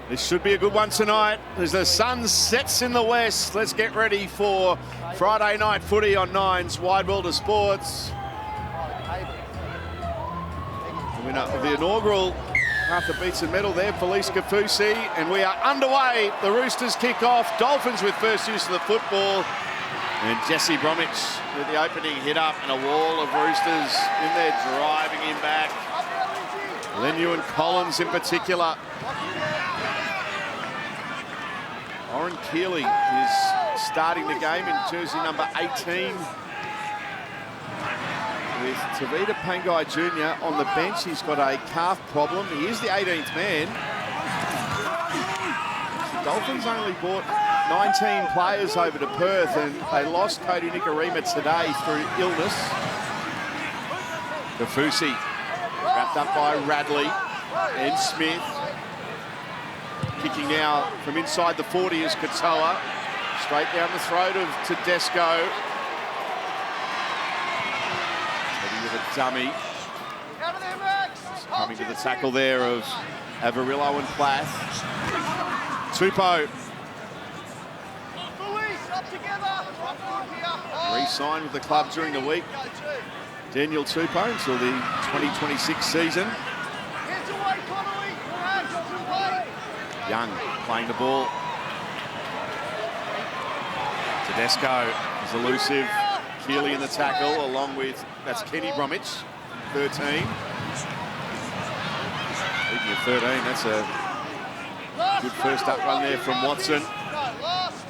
This should be a good one tonight as the sun sets in the west. Let's get ready for Friday night footy on Nine's Wide World of Sports. The winner of the inaugural Arthur Beats and medal there, Felice Kafusi, and we are underway. The Roosters kick off. Dolphins with first use of the football. And Jesse Bromwich with the opening hit up and a wall of Roosters in there driving him back. Leniu and Collins in particular. Oren Keeley is starting the game in jersey number 18. With Tavita Pangai Jr. on the bench. He's got a calf problem. He is the 18th man. The Dolphins only brought 19 players over to Perth, and they lost Cody Nikorima today through illness. Kafusi wrapped up by Radley and Smith. Kicking now from inside the 40 is Katoa. Straight down the throat of Tedesco. Teddy with a dummy. Coming to the tackle there of Avarillo and Plath. Tupou. Re-signed with the club during the week. Daniel Tupou until the 2026 season. Young playing the ball. Tedesco is elusive. Keeley in the tackle, along with, that's Kenny Bromwich, 13. Speaking of 13, that's a good first up run there from Watson.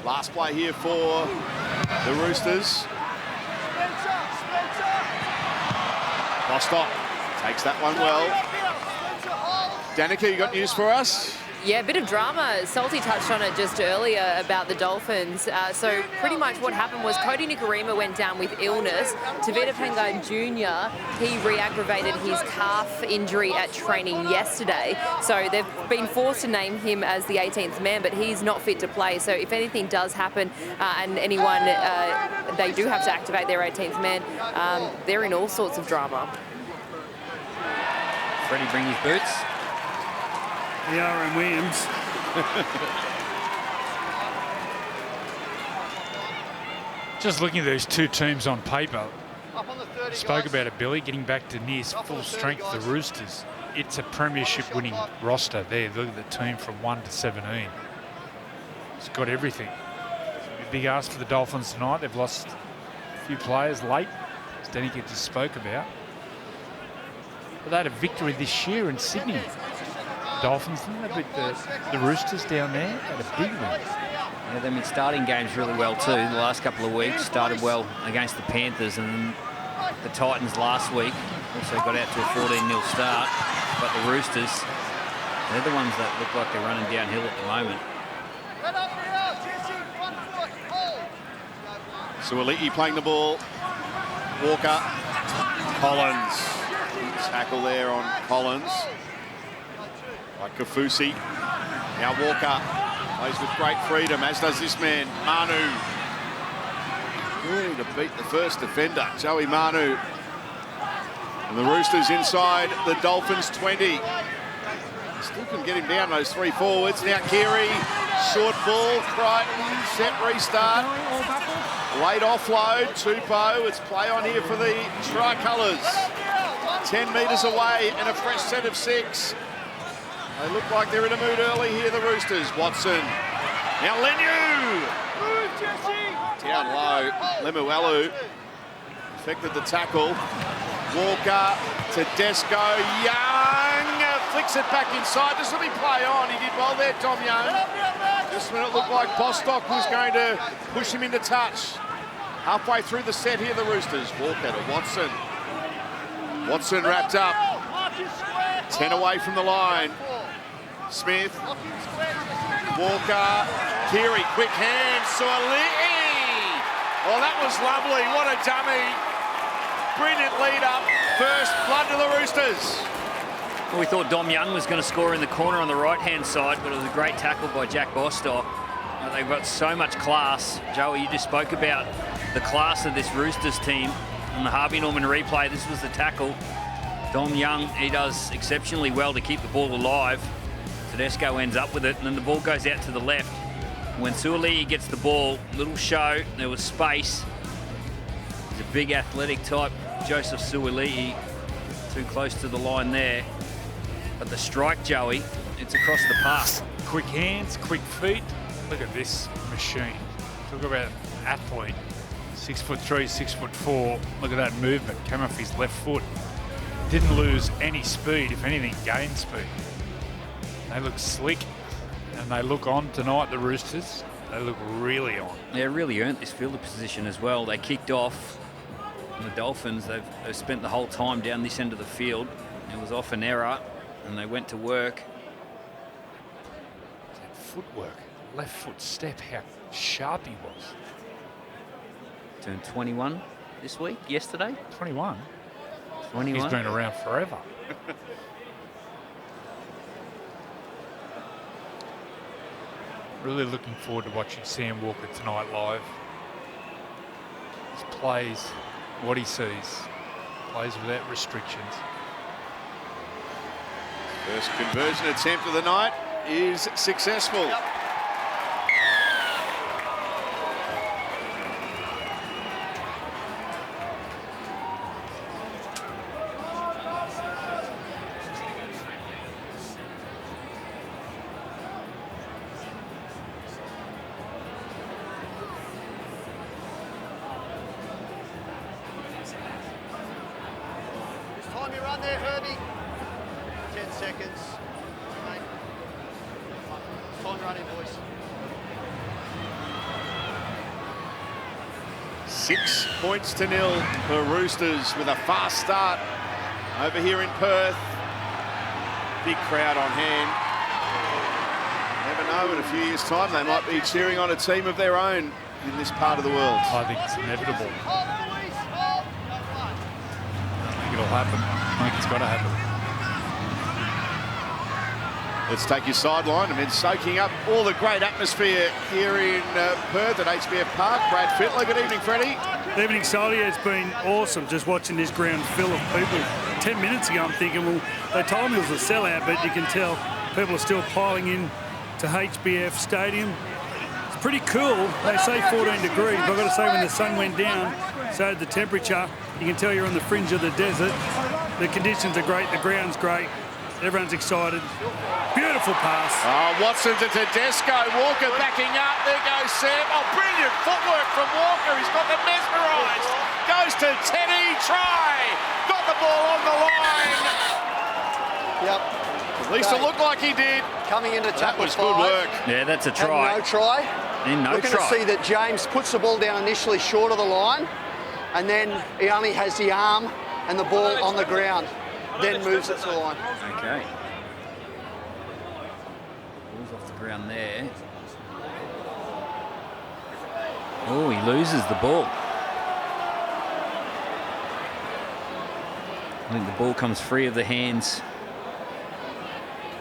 Last play here for the Roosters. Bostock takes that one well. Danica, you got news for us? Yeah, a bit of drama. Salty touched on it just earlier about the Dolphins. So pretty much what happened was Cody Nikorima went down with illness. Tavita Pangai Jr., he re-aggravated his calf injury at training yesterday. So they've been forced to name him as the 18th man, but he's not fit to play. So if anything does happen and anyone, they do have to activate their 18th man, they're in all sorts of drama. Freddie bring his boots. Aaron Williams. Just looking at these two teams on paper, spoke about it, Billy, getting back to near full strength, the Roosters. It's a premiership winning roster there. Look at the team from 1 to 17. It's got everything. A big ask for the Dolphins tonight. They've lost a few players late, as Danica just spoke about. But they had a victory this year in Sydney. Dolphins, didn't they? But the Roosters down there had a big win. Yeah, they've been starting games really well too. The last couple of weeks started well against the Panthers, and the Titans last week also got out to a 14-0 start. But the Roosters, they're the ones that look like they're running downhill at the moment. Suoliti playing the ball. Walker. Collins. Tackle there on Collins. By Kafusi. Now Walker plays with great freedom, as does this man, Manu. Willing to beat the first defender, Joey Manu. And the Roosters inside the Dolphins 20. Still can get him down, those three forwards. Now Keary, short ball, Crichton, set restart. Late offload, Tupou. It's play on here for the Tricolours. 10 metres away and a fresh set of 6. They look like they're in a mood early here, the Roosters. Watson. Now Leniu. Down low. Lemuelu affected the tackle. Walker. Tedesco. Young. Flicks it back inside. This will be play on. He did well there, Tom Young. Just when it looked like Bostock was going to push him into touch. Halfway through the set here, the Roosters. Walker to Watson. Watson wrapped up. 10 away from the line. Smith, Walker, Keary, quick hand, Suoliti. Oh, that was lovely. What a dummy. Brilliant lead up. First blood to the Roosters. Well, we thought Dom Young was going to score in the corner on the right-hand side, but it was a great tackle by Jack Bostock. They've got so much class. Joey, you just spoke about the class of this Roosters team. On the Harvey Norman replay, this was the tackle. Dom Young, he does exceptionally well to keep the ball alive. Tedesco ends up with it, and then the ball goes out to the left. When Suoli'i gets the ball, little show, there was space. He's a big athletic type, Joseph Suoli'i, too close to the line there. But the strike, Joey, it's across the park. Quick hands, quick feet. Look at this machine. Talk about an athlete. 6'3", 6'4". Look at that movement. Came off his left foot. Didn't lose any speed. If anything, gained speed. They look slick, and they look on tonight, the Roosters. They look really on. They really earned this fielder position as well. They kicked off. And the Dolphins, they've spent the whole time down this end of the field. It was off an error, and they went to work. That footwork, left foot step, how sharp he was. Turned 21 this week, yesterday. 21? 21. He's been around forever. Really looking forward to watching Sam Walker tonight live. He plays what he sees. Plays without restrictions. First conversion attempt of the night is successful. Time you run there, Herbie. 10 seconds. Mate. Time running, boys. 6 points to nil for Roosters with a fast start over here in Perth. Big crowd on hand. Never know, in a few years' time they might be cheering on a team of their own in this part of the world. I think it's inevitable. I think it'll happen. I think it's got to happen. Let's take your sideline and then soaking up all the great atmosphere here in Perth at HBF Park. Brad Fittler, good evening, Freddie. Good evening, Sally. It's been awesome just watching this ground full of people. 10 minutes ago, I'm thinking, well, they told me it was a sellout, but you can tell people are still piling in to HBF Stadium. It's pretty cool. They say 14 degrees, but I've got to say when the sun went down, so did the temperature. You can tell you're on the fringe of the desert. The conditions are great. The ground's great. Everyone's excited. Beautiful pass. Oh, Watson to Tedesco. Walker backing up. There goes Sam. Oh, brilliant footwork from Walker. He's got them mesmerised. Goes to Teddy. Try. Got the ball on the line. Yep. At least it looked like he did. Coming into That tackle was 5. good work. Yeah, that's a try. No try. Looking try. to see that James puts the ball down initially short of the line, and then he only has the arm and the ball on the ground, then moves it to the line. Okay. Ball's off the ground there. Oh, he loses the ball. I think the ball comes free of the hands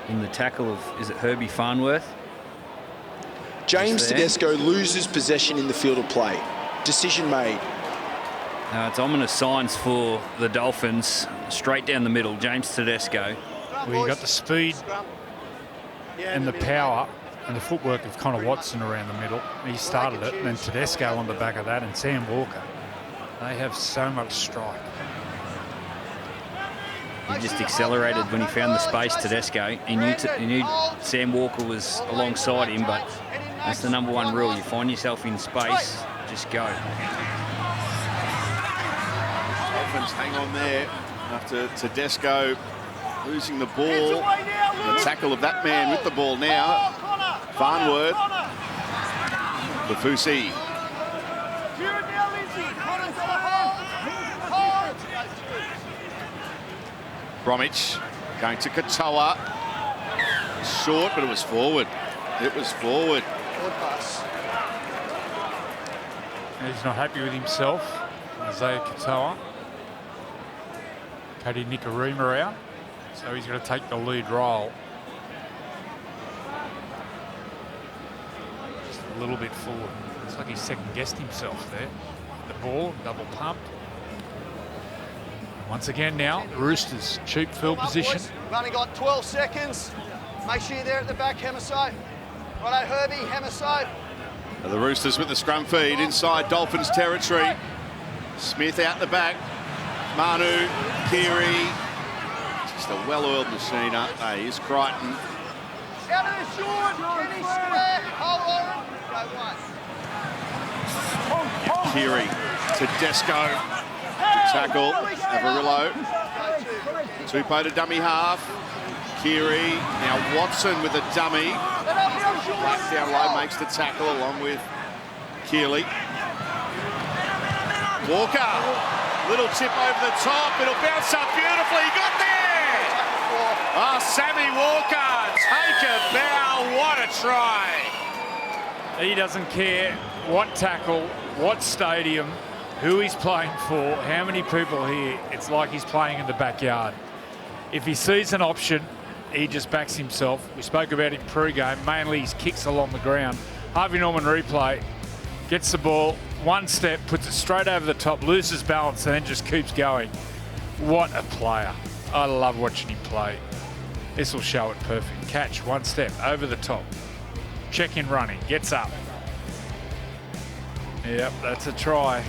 in the tackle of, is it Herbie Farnworth? James Tedesco loses possession in the field of play. Decision made. It's ominous signs for the Dolphins. Straight down the middle, James Tedesco. Well, you got the speed and the power and the footwork of Connor Watson around the middle. He started it, and then Tedesco on the back of that, and Sam Walker. They have so much strike. He just accelerated when he found the space, Tedesco. He knew Sam Walker was alongside him, but that's the number one rule. You find yourself in space, just go. Dolphins hang on there after Tedesco losing the ball. The tackle of that man with the ball now. Farnworth. Lafusi. Bromwich going to Katoa. Short, but it was forward. It was forward. Good pass. He's not happy with himself. Isaiah Katoa. Cody Nikarima out. So he's going to take the lead role. Just a little bit forward. It's like he second-guessed himself there. The ball, double pumped. Once again now, the Roosters, cheap field position. We've only got 12 seconds. Make sure you're there at the back, Hemiso. Righto, Herbie, Hemiso. The Roosters with the scrum feed inside Dolphins territory. Smith out the back. Manu, Keary. Just a well-oiled machine, aren't they? Here's Crichton. Out of the short, Kenny square. Hold on. Go one. Keary to Desco. Tackle, Avarillo. Tupou to dummy half. Keary, now Watson with a dummy. Black down low makes the tackle along with Keeley. Walker, little tip over the top. It'll bounce up beautifully. He got there. Oh, Sammy Walker, take a bow. What a try. He doesn't care what tackle, what stadium, who he's playing for, how many people here. It's like he's playing in the backyard. If he sees an option, he just backs himself. We spoke about him pre-game, mainly his kicks along the ground. Harvey Norman replay, gets the ball, one step, puts it straight over the top, loses balance, and then just keeps going. What a player. I love watching him play. This will show it perfect. Catch, one step, over the top. Check in running, gets up. Yep, that's a try.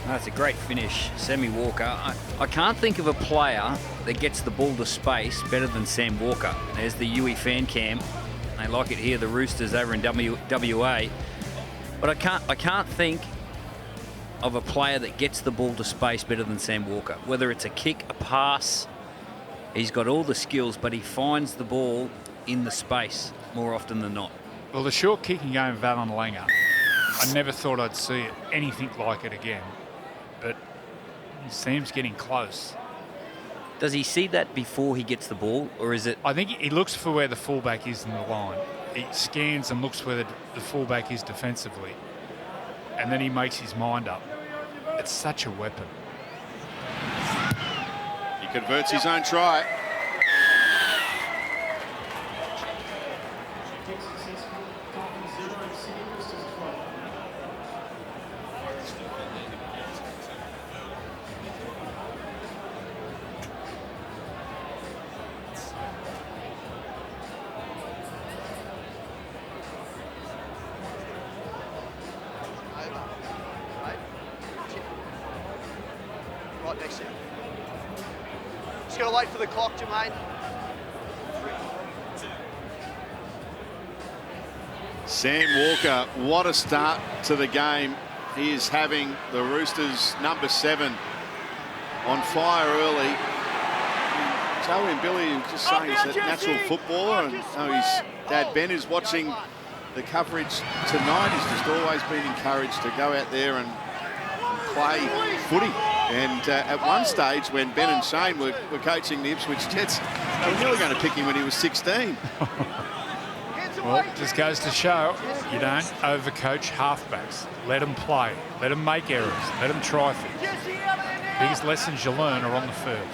That's a great finish, Sammy Walker. I can't think of a player that gets the ball to space better than Sam Walker. There's the Yui fan cam. They like it here, the Roosters over in WA. But I can't think of a player that gets the ball to space better than Sam Walker. Whether it's a kick, a pass, he's got all the skills, but he finds the ball in the space more often than not. Well, the short kicking game of Valon Langer, I never thought I'd see it, anything like it again. But Sam's getting close. Does he see that before he gets the ball, or is it? I think he looks for where the fullback is in the line. He scans and looks where the fullback is defensively. And then he makes his mind up. It's such a weapon. He converts his own try. Right next to you. Just got to wait for the clock, Jermaine. Sam Walker, what a start to the game. He is having the Roosters number 7 on fire early. Joey and Billy were just saying he's a natural footballer, and his dad Ben is watching the coverage tonight. He's just always been encouraged to go out there and play footy. And at one stage when Ben and Shane were coaching the Ipswich Jets, they were nearly going to pick him when he was 16. Well, it just goes to show you don't overcoach halfbacks. Let them play. Let them make errors. Let them try things. Biggest lessons you learn are on the field.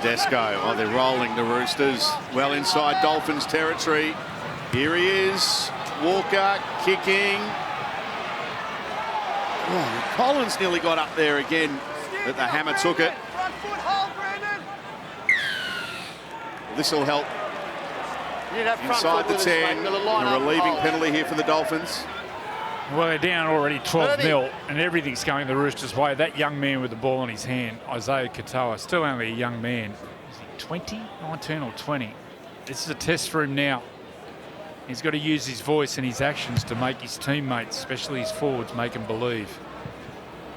Tedesco, oh, they're rolling the Roosters. Well inside Dolphins territory. Here he is. Walker kicking. Oh, Collins nearly got up there again, but the hammer took it. This will help inside the 10. A relieving penalty here for the Dolphins. Well, they're down already 12-0, and everything's going the Roosters' way. That young man with the ball in his hand, Isaiah Katoa, still only a young man. Is he 20, 19 or 20? This is a test for him now. He's got to use his voice and his actions to make his teammates, especially his forwards, make them believe.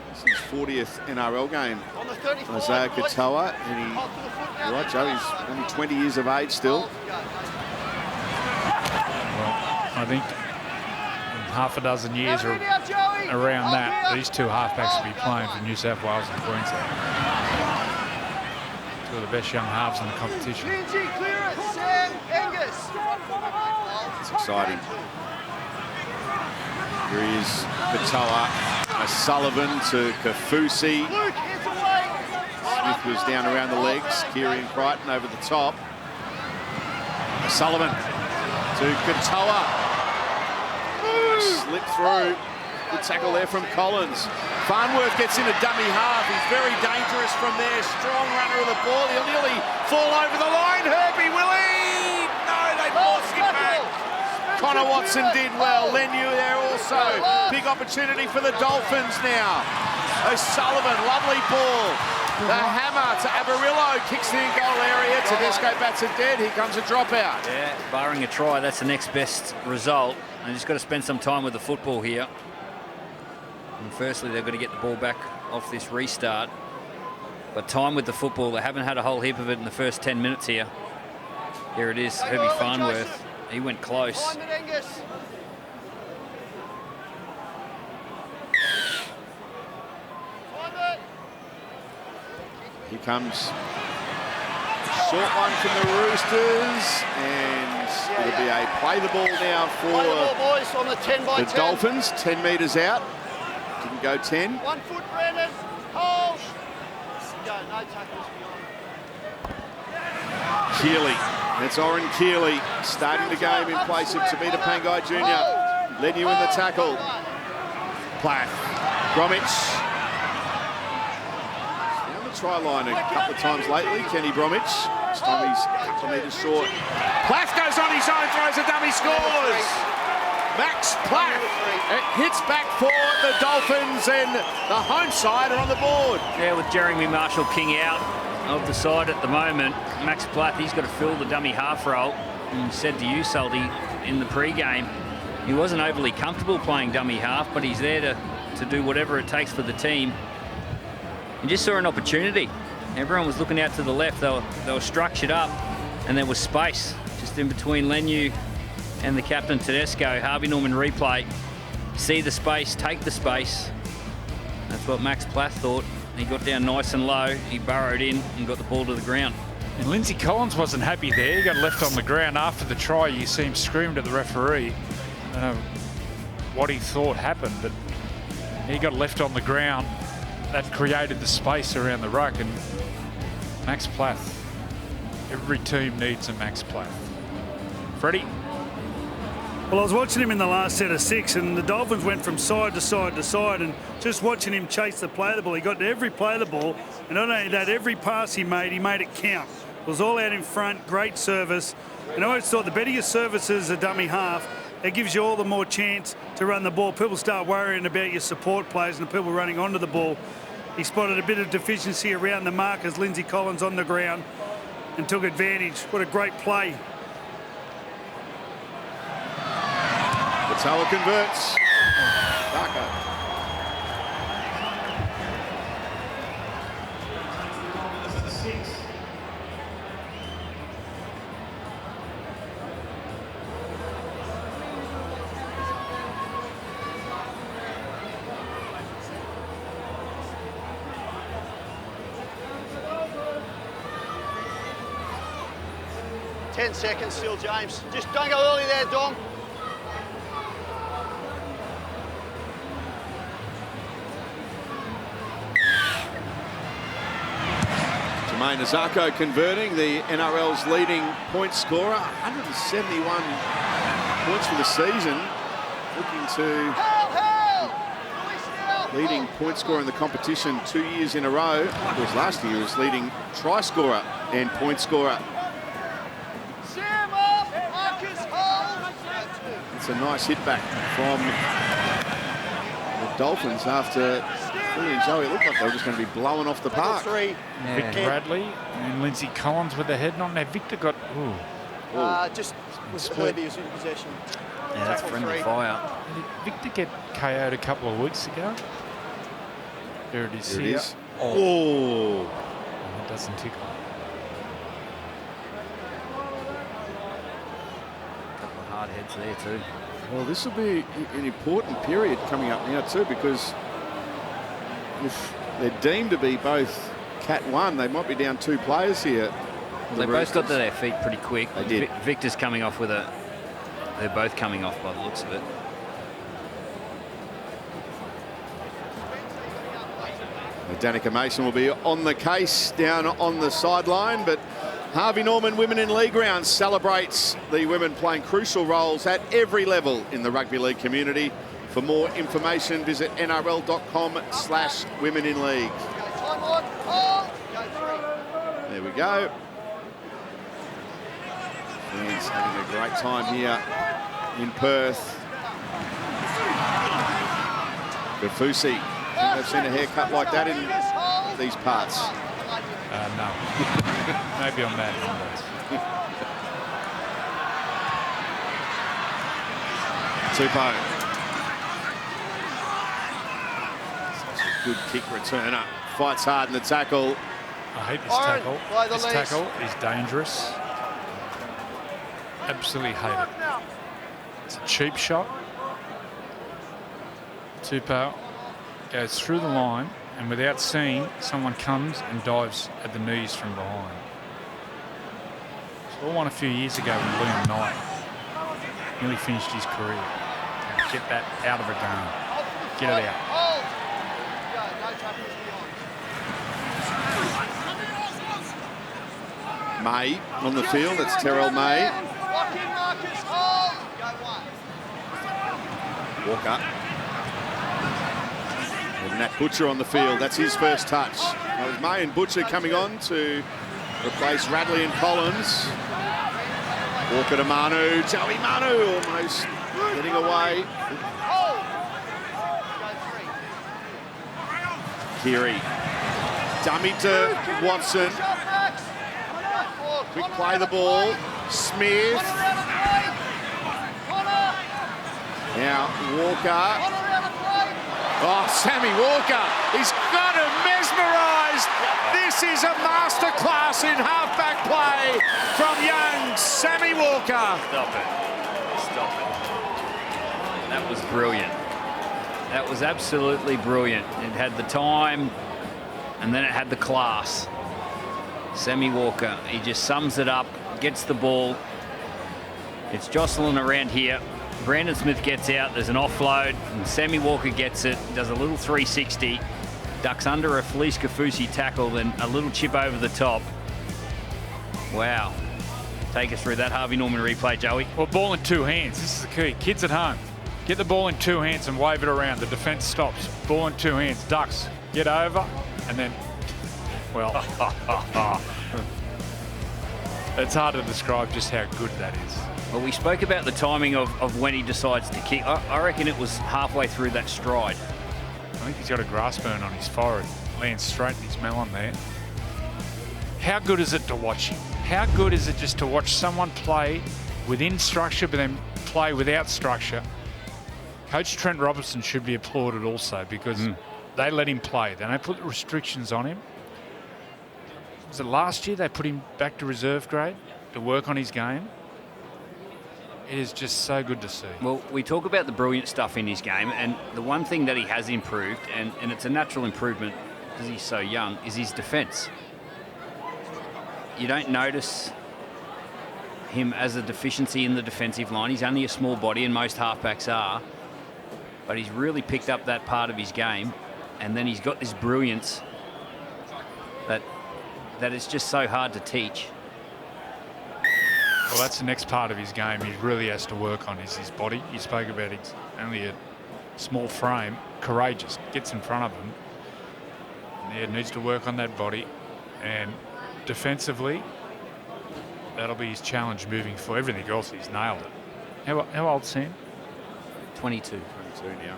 This is his 40th NRL game. Isaiah Katoa, and you're right, Joe, he's only 20 years of age still. Well, I think half a dozen years or around that, these two halfbacks will be playing for New South Wales and Queensland. Two of the best young halves in the competition. It's exciting. Here he is, Katoa, Sullivan to Kafusi. Smith was down around the legs. Keary and Crichton over the top. Sullivan to Katoa. Slip through. Good tackle there from Collins. Farnworth gets in a dummy half. He's very dangerous from there. Strong runner of the ball. He'll nearly fall over the line. Herbie, will he? No, they force him back. Connor Watson did well. Lenu there also. Big opportunity for the Dolphins now. O'Sullivan, lovely ball. The hammer to Avarillo, kicks the in-goal area. Tedesco bats it dead. Here comes a dropout. Yeah, barring a try, that's the next best result. And just got to spend some time with the football here. And firstly, they've got to get the ball back off this restart. But time with the football, they haven't had a whole heap of it in the first 10 minutes here. Here it is, Herbie Farnworth. He went close. Here comes short one from the Roosters, and it'll be a play the ball now for boys on the 10 by the 10. Dolphins. 10 metres out. Didn't go 10. 1 foot, Brandon. Hold. Go, no tackles beyond. Keeley. That's Oren Keeley starting the game in place of Tavita Pangai Jr. Lenu in the tackle. Plath. Bromwich. Down the try line a couple of times lately, Kenny Bromwich. This time he's a couple of metres short. Plath goes on his own, throws a dummy, scores! Max Plath. It hits back for the Dolphins, and the home side are on the board. Yeah, with Jeremy Marshall-King out of the side at the moment, Max Plath, he's got to fill the dummy half role. And said to you, Salty, in the pre-game, he wasn't overly comfortable playing dummy half, but he's there to do whatever it takes for the team. And just saw an opportunity. Everyone was looking out to the left. They were structured up, and there was space just in between Lenu and the captain Tedesco. Harvey Norman replay. See the space, take the space. That's what Max Plath thought. He got down nice and low. He burrowed in and got the ball to the ground. And Lindsay Collins wasn't happy there. He got left on the ground after the try. You see him scream to the referee. I don't know what he thought happened, but he got left on the ground. That created the space around the ruck, and Max Plath. Every team needs a Max Plath. Freddie? Well, I was watching him in the last set of 6, and the Dolphins went from side to side to side, and just watching him chase the play of the ball. He got to every play of the ball, and not only that, every pass he made it count. It was all out in front, great service. And I always thought the better your service is a dummy half, it gives you all the more chance to run the ball. People start worrying about your support players and the people running onto the ball. He spotted a bit of deficiency around the mark as Lindsay Collins on the ground and took advantage. What a great play. Tower converts. Barker. Ten seconds still, James. Just don't go early there, Dom. Jermaine Azarko converting, the NRL's leading point scorer. 171 points for the season. Looking to leading point scorer in the competition 2 years in a row. Because last year he was leading try scorer and point scorer. It's a nice hit back from the Dolphins after Billy and Zoe. It looked like they were just going to be blowing off the park. Victor Bradley and Lindsay Collins with the head on there. Victor got... Just was Herbie was in possession. Yeah, that's friendly fire. Did Victor get KO'd a couple of weeks ago? There it is. There it here. is. Oh. It doesn't tickle. Hard heads there too. Well, this will be an important period coming up now too, because if they're deemed to be both Cat 1, they might be down 2 players here. They both got to their feet pretty quick. They did. Victor's coming off with a... They're both coming off by the looks of it. Danica Mason will be on the case down on the sideline, but Harvey Norman Women in League Round celebrates the women playing crucial roles at every level in the rugby league community. For more information, visit nrl.com/womeninleague. There we go. He's having a great time here in Perth. Gafusi, think they've seen a haircut like that in these parts? No. Maybe on that one. Tupou. Such a good kick returner. Fights hard in the tackle. I hate this tackle. This tackle is dangerous. Absolutely hate it. It's a cheap shot. Tupou goes through the line and without seeing, someone comes and dives at the knees from behind. It's all one a few years ago when Liam Knight nearly finished his career. Get that out of a game. Get it out. May on the field. That's Terrell May. Walker. And Nat Butcher on the field. That's his first touch. That was May and Butcher coming on to replace Radley and Collins. Walker to Manu. Joey Manu almost getting away. Keary. Dummy to Watson. Quick play the ball. Smith. Now Walker. Oh, Sammy Walker. He's got him mesmerised. This is a masterclass in halfback play from young Sammy Walker. Stop it. Stop it. That was brilliant. That was absolutely brilliant. It had the time and then it had the class. Sammy Walker, he just sums it up, gets the ball. It's jostling around here. Brandon Smith gets out, there's an offload, and Sammy Walker gets it, does a little 360, ducks under a Felice Kafusi tackle, then a little chip over the top. Wow. Take us through that Harvey Norman replay, Joey. Well, ball in two hands. This is the key. Kids at home, get the ball in two hands and wave it around. The defence stops. Ball in two hands. Ducks. Get over, and then, well, it's hard to describe just how good that is. Well, we spoke about the timing of when he decides to kick. I reckon it was halfway through that stride. I think he's got a grass burn on his forehead. Lands straight in his melon there. How good is it to watch him? How good is it just to watch someone play within structure but then play without structure? Coach Trent Robertson should be applauded also because they let him play. They don't put restrictions on him. Was it last year they put him back to reserve grade to work on his game? It is just so good to see. Well, we talk about the brilliant stuff in his game, and the one thing that he has improved, and it's a natural improvement because he's so young, is his defence. You don't notice him as a deficiency in the defensive line. He's only a small body, and most halfbacks are. But he's really picked up that part of his game, and then he's got this brilliance that is just so hard to teach. Well, that's the next part of his game he really has to work on is his body. You spoke about he's only a small frame, courageous, gets in front of him. Yeah, needs to work on that body. And defensively, that'll be his challenge moving forward. Everything else, he's nailed it. How old, Sam? 22. 22 now, yeah.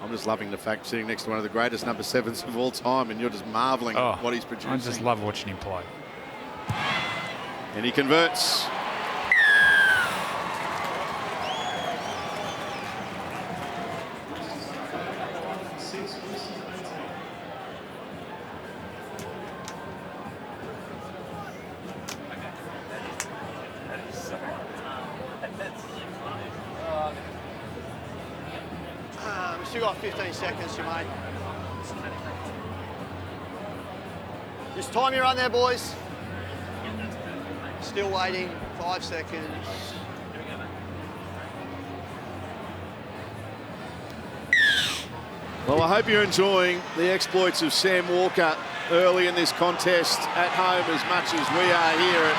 I'm just loving the fact sitting next to one of the greatest number 7s of all time and you're just marvelling at what he's producing. I just love watching him play. And he converts. We've still got 15 seconds, Jermaine. Just time your run there, boys. Still waiting, 5 seconds. Well, I hope you're enjoying the exploits of Sam Walker early in this contest at home as much as we are here at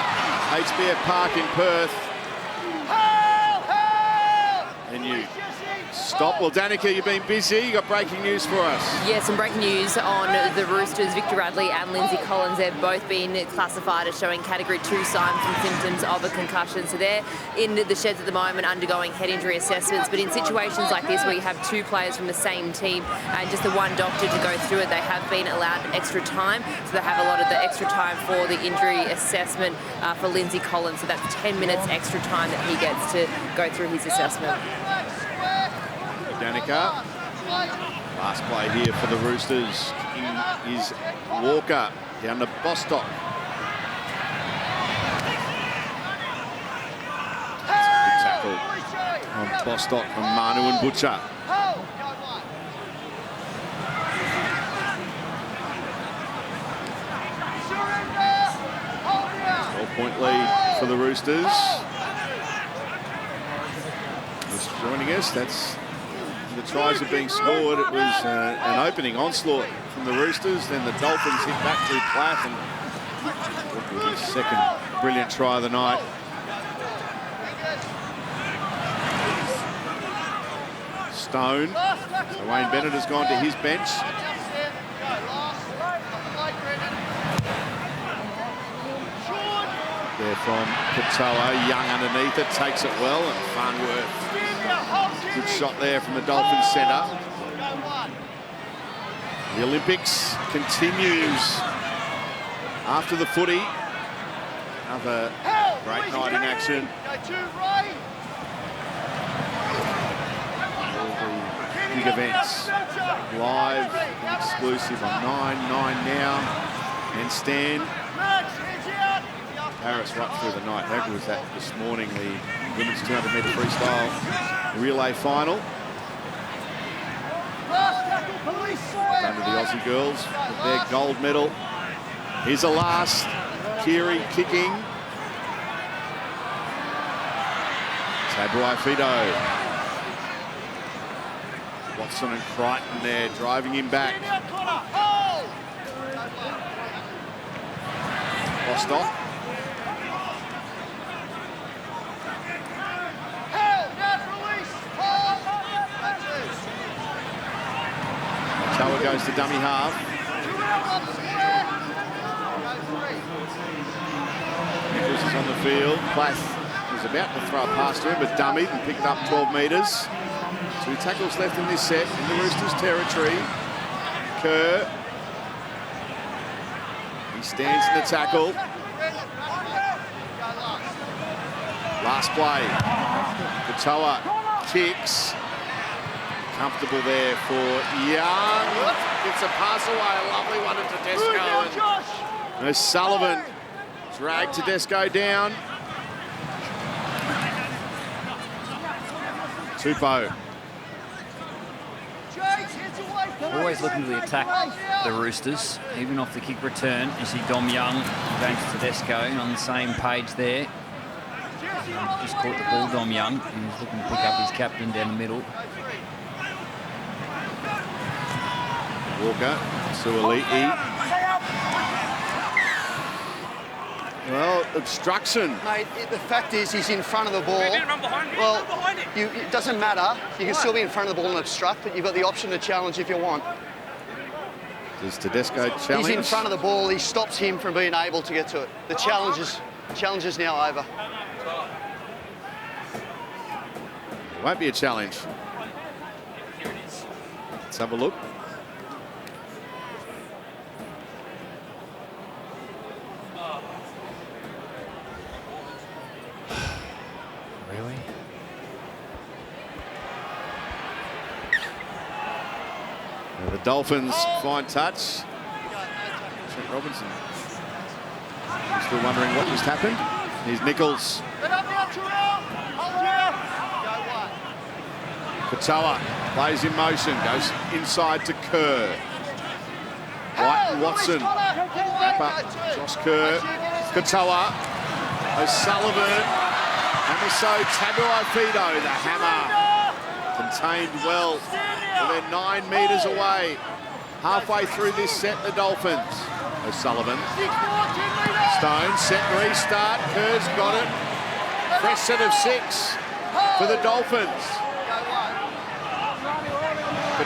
HBF Park in Perth. And you stop. Well, Danica, you've been busy. You got breaking news for us. Yes, some breaking news on the Roosters. Victor Radley and Lindsay Collins, they've both been classified as showing Category 2 signs and symptoms of a concussion. So they're in the sheds at the moment undergoing head injury assessments. But in situations like this where you have two players from the same team and just the one doctor to go through it, they have been allowed extra time. So they have allotted the extra time for the injury assessment for Lindsay Collins. So that's 10 minutes extra time that he gets to go through his assessment. Danica. Last play here for the Roosters. Kicking is Walker down to Bostock. Good tackle on Bostock from Manu and Butcher. 12-point lead for the Roosters. Just joining us, that's the tries are being scored. It was an opening onslaught from the Roosters. Then the Dolphins hit back through Plath, and his second brilliant try of the night. Stone. So Wayne Bennett has gone to his bench. There from Katoa, Young underneath it, takes it well, and Farnworth. Good shot there from the Dolphins centre. The Olympics continues after the footy. Another great night in action. All the big events live and exclusive on 9 now. And Stan. Paris right through the night. How good was that this morning? The women's 200-metre freestyle relay final. Down to the Aussie girls with their gold medal. Here's a last. Keary kicking. Tabuai-Fidow. Watson and Crichton there driving him back. Bostock. Tower goes to dummy half. Nichols is on the field. Plath was about to throw it past him, but dummied and picked up 12 metres. 2 tackles left in this set in the Roosters' territory. Kerr. He stands in the tackle. Last play. Katoa kicks. Comfortable there for Young. Gets a pass away. A lovely one to Tedesco. And O'Sullivan dragged Tedesco down. Tupou. Always looking to attack the Roosters, even off the kick return. You see Dom Young against Tedesco on the same page there. Just caught the ball, Dom Young. He's looking to pick up his captain down the middle. Walker, Suoli'i. Well, obstruction. Mate, the fact is he's in front of the ball. Well, it doesn't matter. You can still be in front of the ball and obstruct, but you've got the option to challenge if you want. Does Tedesco challenge? He's in front of the ball. He stops him from being able to get to it. The challenge is now over. It won't be a challenge. Let's have a look. Really? Now the Dolphins fine touch. Trent Robinson. Still wondering what just happened. Here's Nichols. Katoa plays in motion, goes inside to Kerr. White and Watson. Wrap up. Josh Kerr. Katoa. O'Sullivan. And so Tabuai-Fidow, the hammer. Contained well. They're 9 metres away. Halfway through this set, the Dolphins. O'Sullivan. Stone, set restart. Kerr's got it. Fresh set of 6 for the Dolphins.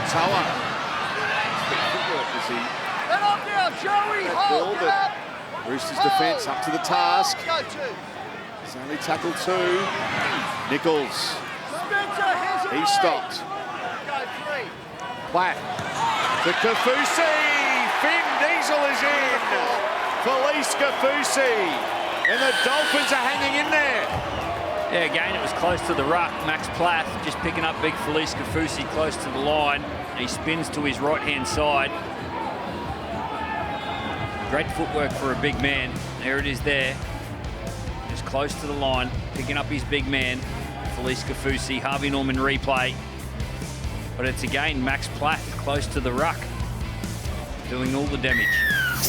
Katoa. Get up now, Joey. Ball, but Roosters defence up to the task. He's only tackled 2. Nichols. He stopped. Platt to Kafusi. Finn Diesel is in. Felice Kafusi. And the Dolphins are hanging in there. Yeah, again, it was close to the ruck. Max Plath just picking up big Felice Kafusi close to the line. He spins to his right-hand side. Great footwork for a big man. There it is there. Just close to the line, picking up his big man. Felice Kafusi, Harvey Norman replay. But it's again Max Plath close to the ruck, doing all the damage.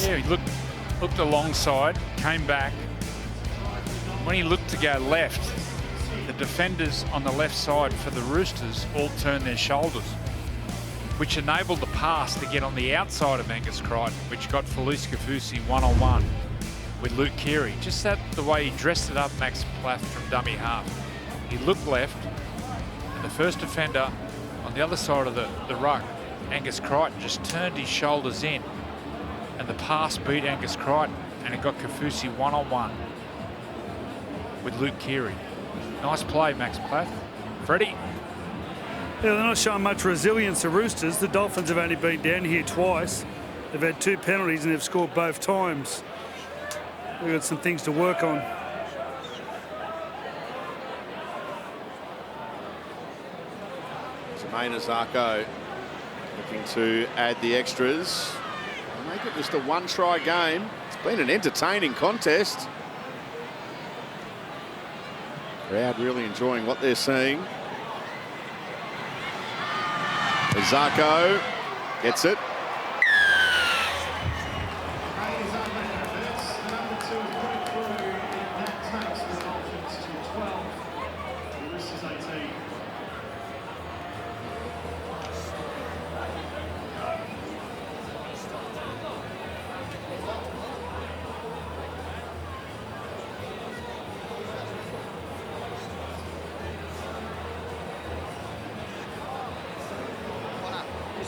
Yeah, he looked alongside, came back. When he looked to go left, the defenders on the left side for the Roosters all turned their shoulders, which enabled the pass to get on the outside of Angus Crichton, which got Felice Kafusi one-on-one with Luke Keary. Just that the way he dressed it up, Max Plath, from dummy half. He looked left, and the first defender on the other side of the ruck, Angus Crichton, just turned his shoulders in, and the pass beat Angus Crichton, and it got Kafusi one-on-one with Luke Keary. Nice play, Max Plath. Freddie. Yeah, they're not showing much resilience, the Roosters. The Dolphins have only been down here twice. They've had 2 penalties and they've scored both times. We've got some things to work on. Jermaine Azarko looking to add the extras. Make it just a 1-try game. It's been an entertaining contest. Crowd really enjoying what they're seeing. Azarko gets it.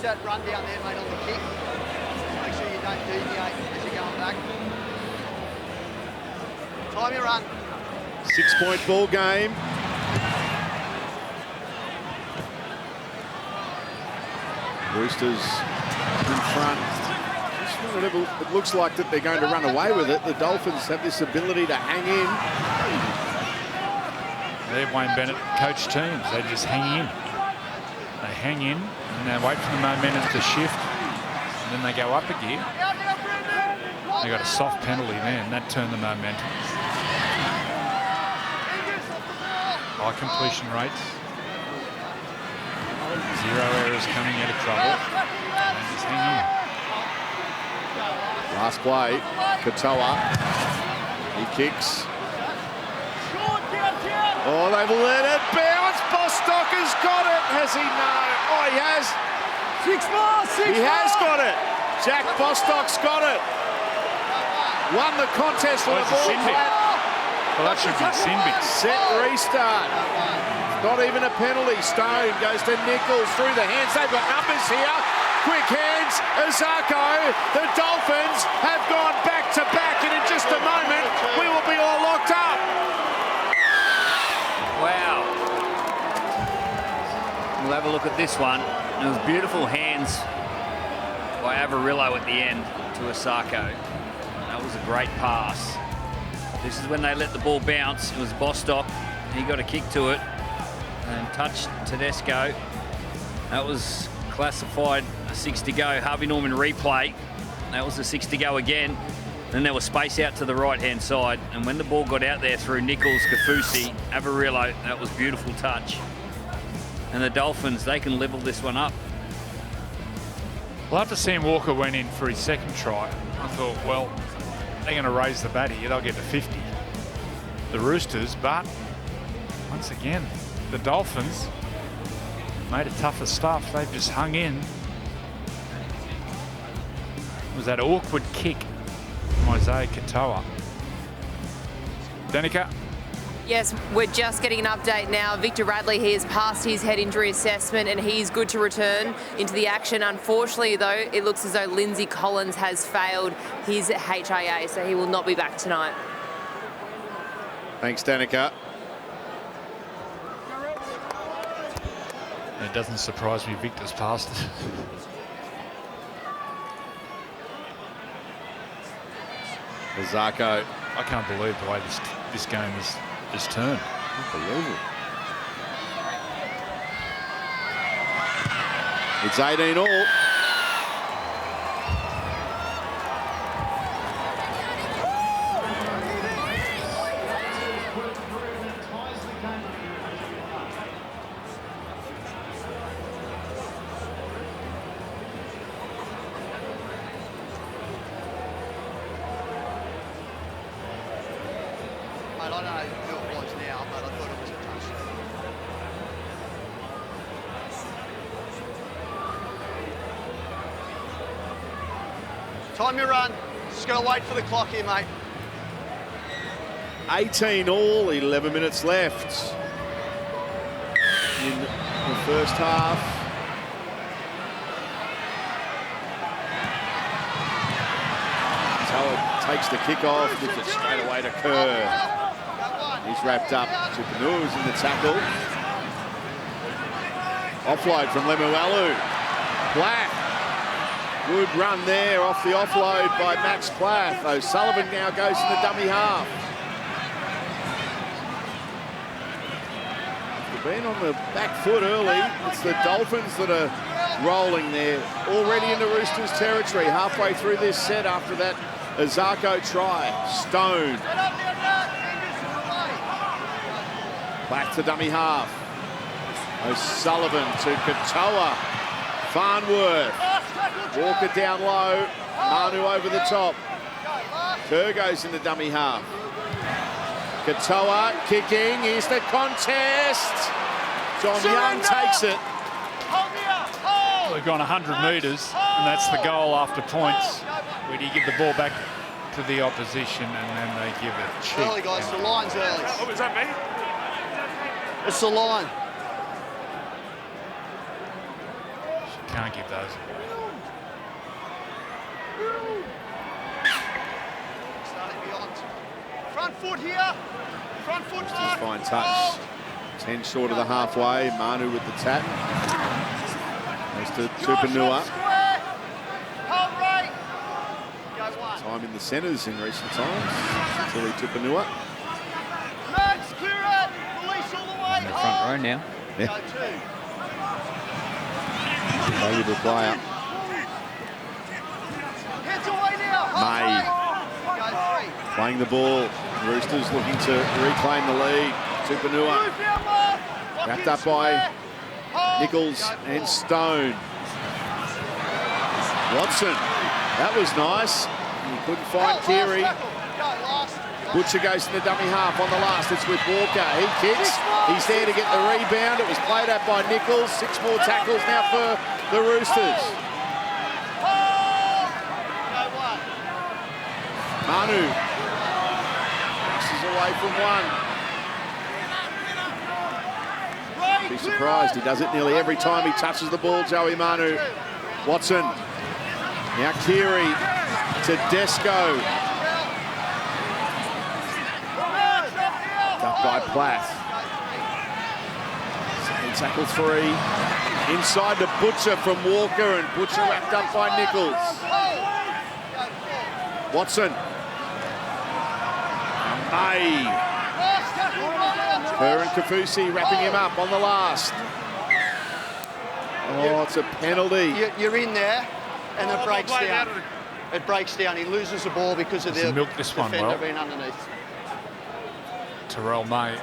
That run down there, mate, on the kick. Make sure you don't deviate as you're going back. Time your run. 6-point ball game. Roosters in front. It looks like that they're going to run away with it. The Dolphins have this ability to hang in. They're Wayne Bennett coach teams. They just hang in. They hang in and they wait for the momentum to shift, and then they go up a gear. They got a soft penalty there, and that turned the momentum. High completion rates. 0 errors coming out of trouble. And just hang in. Last play, Katoa. He kicks. Oh, they've let it bounce. Bostock has got it. Has he? No. Oh, he has. 6 more. He has got it. Jack Bostock's got it. Won the contest for the ball. Well, that should be a sin bin. Set restart. Not even a penalty. Stone goes to Nichols through the hands. They've got numbers here. Quick hands. Azarko. The Dolphins have gone back to back, and in just a moment, we will be all locked up. Wow. We'll have a look at this one. It was beautiful hands by Avarillo at the end to Azarko. That was a great pass. This is when they let the ball bounce. It was Bostock. He got a kick to it and touched Tedesco. That was classified a 6 to go. Harvey Norman replay. That was a 6 to go again. Then there was space out to the right-hand side. And when the ball got out there through Nichols, Kafusi, Avarillo, that was beautiful touch. And the Dolphins, they can level this one up. Well, after Sam Walker went in for his second try, I thought, well, they're going to raise the bat here. They'll get to 50. The Roosters, but once again, the Dolphins made it tougher stuff. They've just hung in. It was that awkward kick from Isaiah Katoa. Danica? Yes, we're just getting an update now. Victor Radley, he has passed his head injury assessment and he's good to return into the action. Unfortunately, though, it looks as though Lindsay Collins has failed his HIA, so he will not be back tonight. Thanks, Danica. It doesn't surprise me Victor's passed it. Zarko. I can't believe the way this game has turned. Unbelievable. It's 18 all. I don't know who it was now, but I thought it was a touch. Time your run. Just got to wait for the clock here, mate. 18 all, 11 minutes left in the first half. Tower takes the kick off, gives it straight away to Kerr. He's wrapped up. Tupanua's in the tackle. Offload from Lemuelu. Plath. Good run there off the offload by Max Plath. O'Sullivan now goes in the dummy half. They've been on the back foot early. It's the Dolphins that are rolling there. Already in the Roosters territory. Halfway through this set after that Zarko try. Stone. Back to dummy half. O'Sullivan to Katoa. Farnworth. Walker down low. Manu over the top. Kerr goes in the dummy half. Katoa kicking. Here's the contest. John Young takes it. They've gone 100 metres, and that's the goal after points. Where do you give the ball back to the opposition, and then they give it cheap? Early, guys. The line's early. Oh, is that me? It's the line. Can't give those. Starting beyond. Front foot here. Front foot mark. Fine touch. 10 short of the halfway. Manu with the tap. Goes to Tupanua. Hold right. Go one. Time in the centres in recent times. Tilly Tupanua. Max, clear it. Release all the way. In the front row now. Yeah. Go two. Valuable player. Heads away now. May. Go three. Playing the ball. Roosters looking to reclaim the lead. Tupanua. Move now, Mark. Lock Wrapped in up by square. Hold. Nichols Go and four. Stone. Watson. That was nice. He couldn't find Last Keary. tackle. Go last. Butcher goes in the dummy half on the last. It's with Walker. He kicks. He's there to get the rebound. It was played out by Nichols. 6 more tackles now for the Roosters. Hold. Go one. Manu. Passes away from one. Right, Be clear surprised. it. He does it nearly every time he touches the ball, Joey Manu. Watson. Now Keary to Desco. Up by Plath. Second tackle 3. Inside to Butcher from Walker, and Butcher wrapped up by Nichols. Watson. May. Kerr and Kafusi wrapping him up on the last. Oh, it's a penalty. You're in there, and it breaks down. It breaks down. He loses the ball because of Does the he milk this one defender well? being underneath. Terrell May.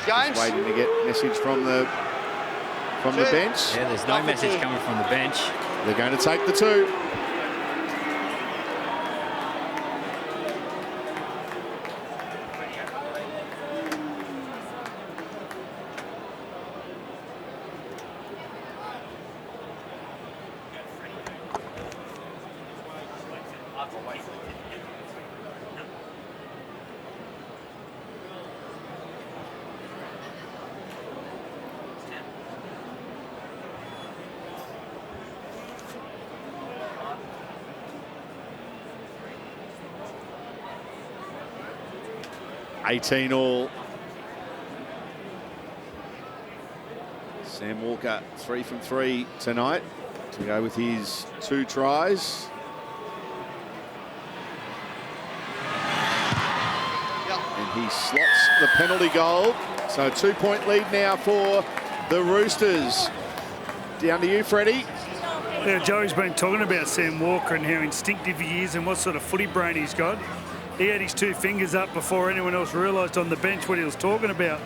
James. Waiting to get message from the bench. Yeah, there's no message coming from the bench. They're going to take the 2. 18 all. Sam Walker 3 from 3 tonight to go with his 2 tries. And he slots the penalty goal. So a 2-point lead now for the Roosters. Down to you, Freddie. Yeah, Joey's been talking about Sam Walker and how instinctive he is and what sort of footy brain he's got. He had his 2 fingers up before anyone else realised on the bench what he was talking about.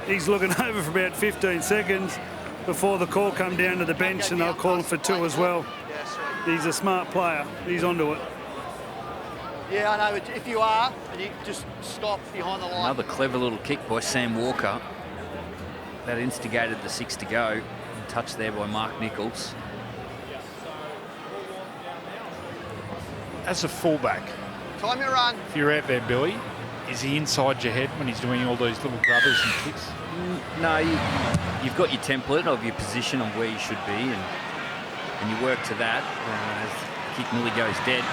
He's looking over for about 15 seconds before the call come down to the bench, and they'll call him for 2 as well. He's a smart player. He's onto it. Yeah, I know. If you are, and you just stop behind the line. Another clever little kick by Sam Walker. That instigated the 6 to go. Touched there by Mark Nichols. As a fullback, Time your run. if you're out there, Billy, is he inside your head when he's doing all those little grubbers and kicks? No, you've got your template of your position of where you should be, and you work to that as the kick nearly goes dead.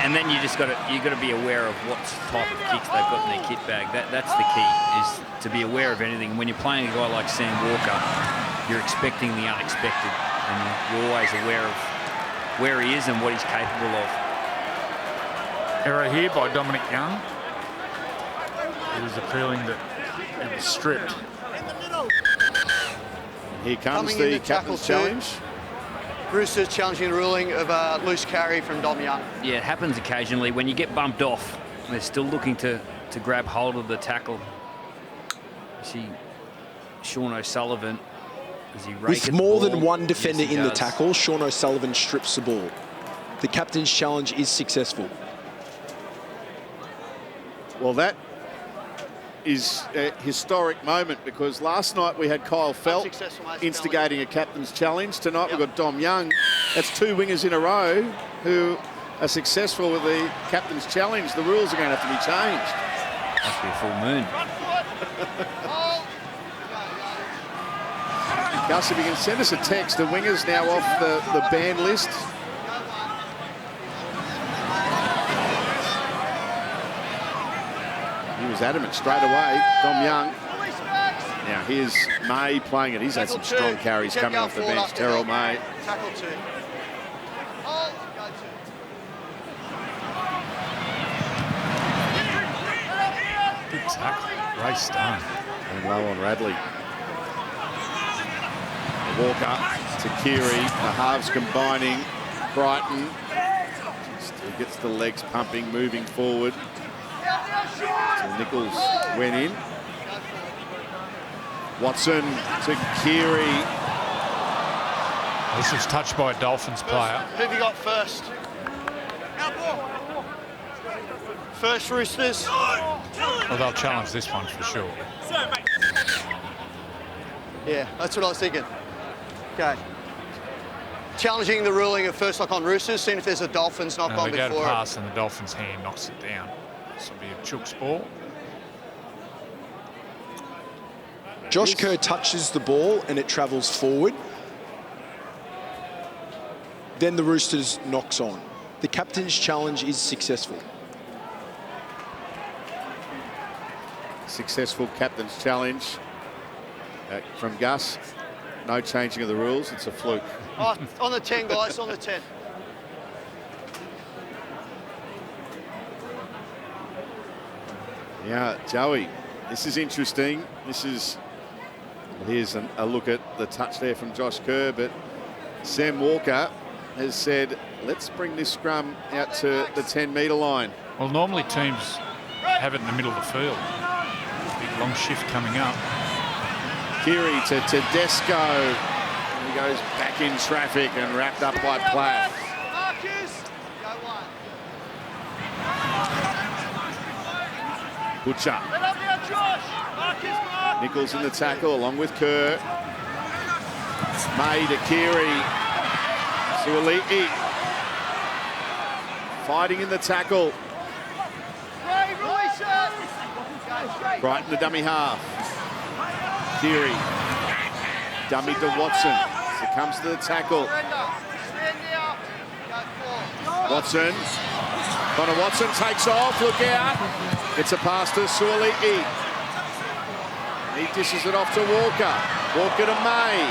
And then you got to be aware of what type of kicks they've got in their kit bag. That's the key, is to be aware of anything. When you're playing a guy like Sam Walker, you're expecting the unexpected, and you're always aware of where he is and what he's capable of. Error here by Dominic Young. It was appealing that it was stripped. Here comes Coming the in tackle captain's 2. challenge. Roosters challenging the ruling of a loose carry from Dom Young. Yeah, it happens occasionally when you get bumped off. They're still looking to grab hold of the tackle. You see Sean O'Sullivan as he rakes With more the than ball. one defender Yes, he in the does. tackle, Sean O'Sullivan strips the ball. The captain's challenge is successful. Well, that is a historic moment, because last night we had Kyle Felt Unsuccessful, mate, instigating a captain's challenge. Tonight we've got Dom Young. That's 2 wingers in a row who are successful with the captain's challenge. The rules are going to have to be changed. Must be a full moon. Gus, if you can send us a text, the wingers now off the ban list. He was adamant straight away, Dom Young. Now here's May playing it. He's had some strong carries coming off the bench. Terrell May. Tackle 2. Good tackle. Ray Stone. And low on Radley. Walker to Keary. The halves combining. Brighton. Still gets the legs pumping, moving forward. So Nichols went in. Watson to Keary. This was touched by a Dolphins player. Who have you got first? First Roosters. Well, they'll challenge this one for sure. Yeah, that's what I was thinking. Okay. Challenging the ruling of first knock on Roosters, seeing if there's a Dolphins knock No, on they go to before. pass and the Dolphins' hand knocks it down. This will be a Chook's ball. Josh Kerr touches the ball and it travels forward. Then the Roosters knocks on. The captain's challenge is successful. Successful captain's challenge from Gus. No changing of the rules. It's a fluke. Oh, on the 10, guys, on the 10. Yeah, Joey, this is interesting. This is, well, here's a look at the touch there from Josh Kerr, but Sam Walker has said, let's bring this scrum out to the 10-metre line. Well, normally teams have it in the middle of the field. Big long shift coming up. Keary to Tedesco. He goes back in traffic and wrapped up by Plath. Butcher. Nichols in the tackle along with Kerr. May to Keary. Suoliti fighting in the tackle. Brighton the dummy half. Keary. Dummy to Watson. Comes to the tackle. Watson Connor Watson takes off, look out. Gets a pass to Suoliti. He dishes it off to Walker. Walker to May.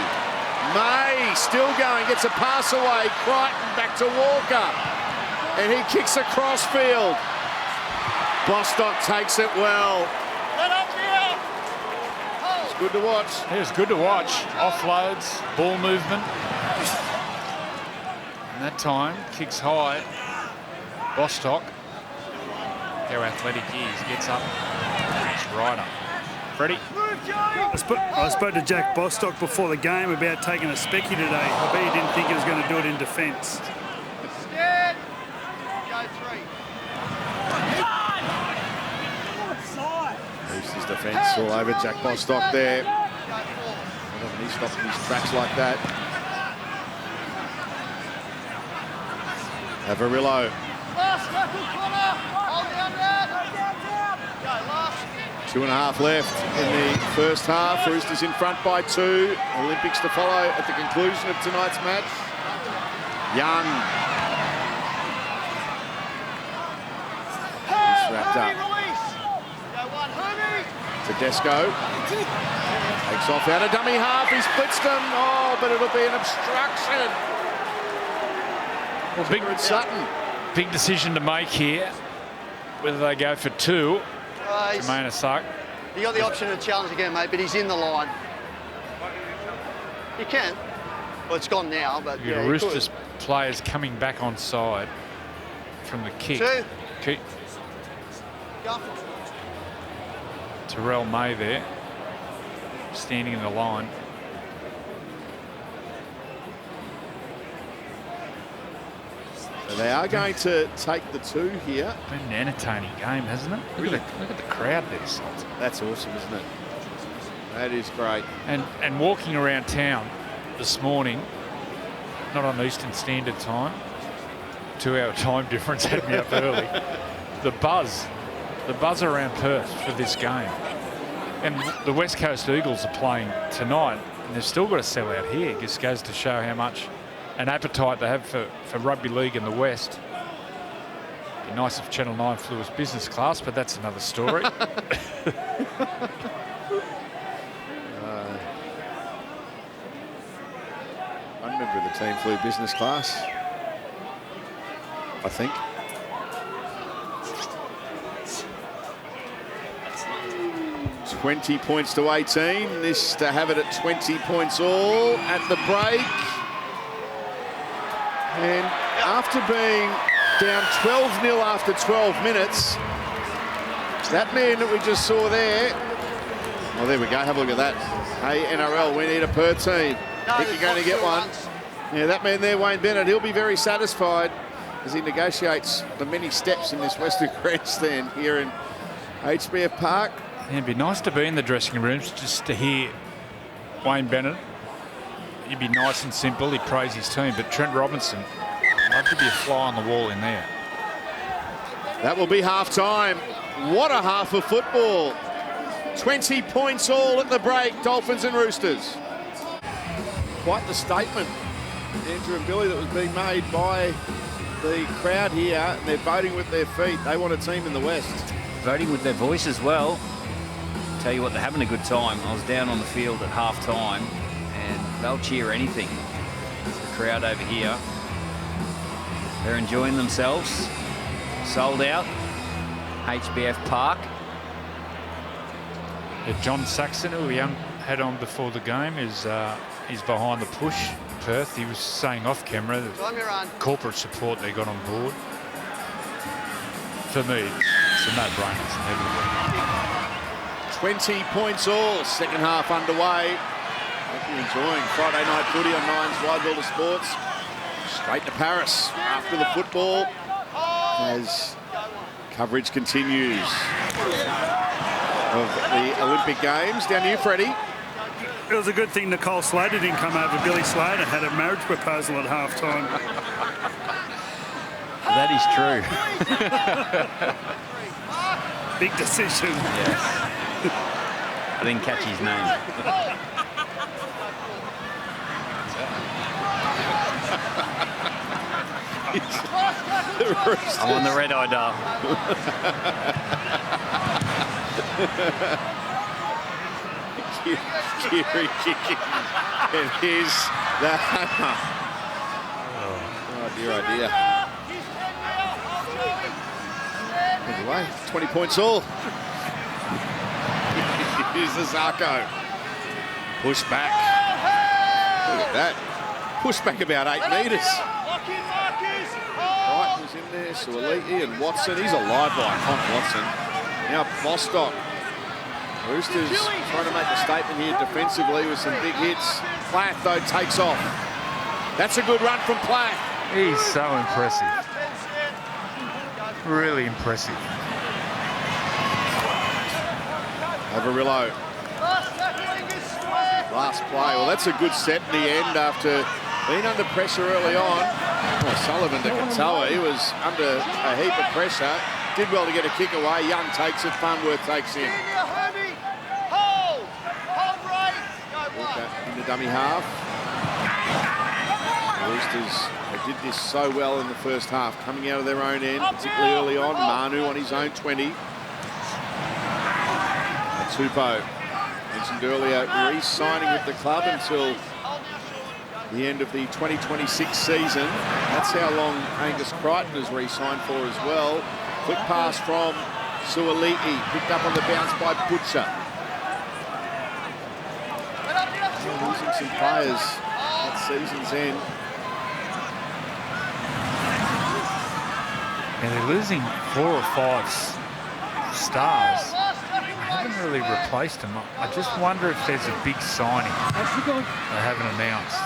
May still going, gets a pass away. Crichton back to Walker. And he kicks across field. Bostock takes it well. It's good to watch. It was good to watch. Offloads, ball movement. And that time, kicks high. Bostock, how athletic he is, gets up. It's right up. Freddie. I spoke to Jack Bostock before the game about taking a specky today. I bet he didn't think he was going to do it in defence. Roosters defence all over Jack Bostock there. He's stopping his tracks like that. Avarillo. 2.5 left in the first half. Roosters in front by 2. Olympics to follow at the conclusion of tonight's match. Young. He's wrapped up. Tedesco. Takes off out of dummy half. He's blitzed him. Oh, but it'll be an obstruction. Well, big decision to make here. Whether they go for 2. Jermaine Suck. You got the option to challenge again, mate, but he's in the line. You can. Well, it's gone now, but yeah, Roosters players coming back on side from the kick. 2. Terrell May there, standing in the line. So they are going to take the 2 here. Been an entertaining game, hasn't it? Look at the crowd there, Salt. That's awesome, isn't it? That is great. And walking around town this morning, not on Eastern Standard Time, 2-hour time difference had me up early. The buzz around Perth for this game. And the West Coast Eagles are playing tonight, and they've still got to sell out here. It just goes to show how much an appetite they have for rugby league in the West. Be nice if Channel 9 flew as business class, but that's another story. I remember the team flew business class, I think. $20 points to 18. This to have it at 20 points all at the break. And after being down 12-0 after 12 minutes, that man that we just saw there, well, there we go, have a look at that. Hey, NRL, we need a per team. I think you're going to get one. Yeah, that man there, Wayne Bennett, he'll be very satisfied as he negotiates the many steps in this Western Grandstand here in HBF Park. Yeah, it'd be nice to be in the dressing rooms just to hear Wayne Bennett. He'd be nice and simple. He'd praise his team. But Trent Robinson, love to be a fly on the wall in there. That will be half-time. What a half of football. 20 points all at the break, Dolphins and Roosters. Quite the statement, Andrew and Billy, that was being made by the crowd here. And they're voting with their feet. They want a team in the West. Voting with their voice as well. Tell you what, they're having a good time. I was down on the field at half-time, and they'll cheer anything. The crowd over here, they're enjoying themselves. Sold out, HBF Park. Yeah, John Saxon, who we had on before the game, is behind the push. Perth, he was saying off camera that corporate support they got on board. For me, it's a no-brainer. It's inevitable. 20 points all, second half underway. Hope you're enjoying Friday night footy on Nine's Wide World of Sports. Straight to Paris after the football as coverage continues of the Olympic Games. Down to you, Freddie. It was a good thing Nicole Slater didn't come over. Billy Slater had a marriage proposal at halftime. That is true. Big decision. Yes. I didn't catch his name. Roosters. I'm on the red eye dial. Keary kicking. And here's the hammer. Oh dear, oh dear. Anyway, 20 points all. Here's the Zarko. Push back. Look at that. Push back about 8 metres. Crichton's in there, Suoliti and Watson. He's a live wire, Watson. Now Bostock. Roosters trying to make a statement here defensively with some big hits. Platt, though, takes off. That's a good run from Platt. He's so impressive. Really impressive. Avarillo. Last play. Well, that's a good set in the end after being under pressure early on. Oh, Sullivan to Katoa. He was under a heap of pressure. Did well to get a kick away. Young takes it. Farnworth takes him. Into dummy half. The Roosters, they did this so well in the first half, coming out of their own end, particularly early on. Manu on his own 20. Tupou, mentioned earlier, re-signing with the club until the end of the 2026 season. That's how long Angus Crichton has re-signed for as well. Quick pass from Suoliti, picked up on the bounce by Butcher. They're losing some players at season's end. And they're losing 4 or 5 stars. They haven't really replaced them. I just wonder if there's a big signing they haven't announced.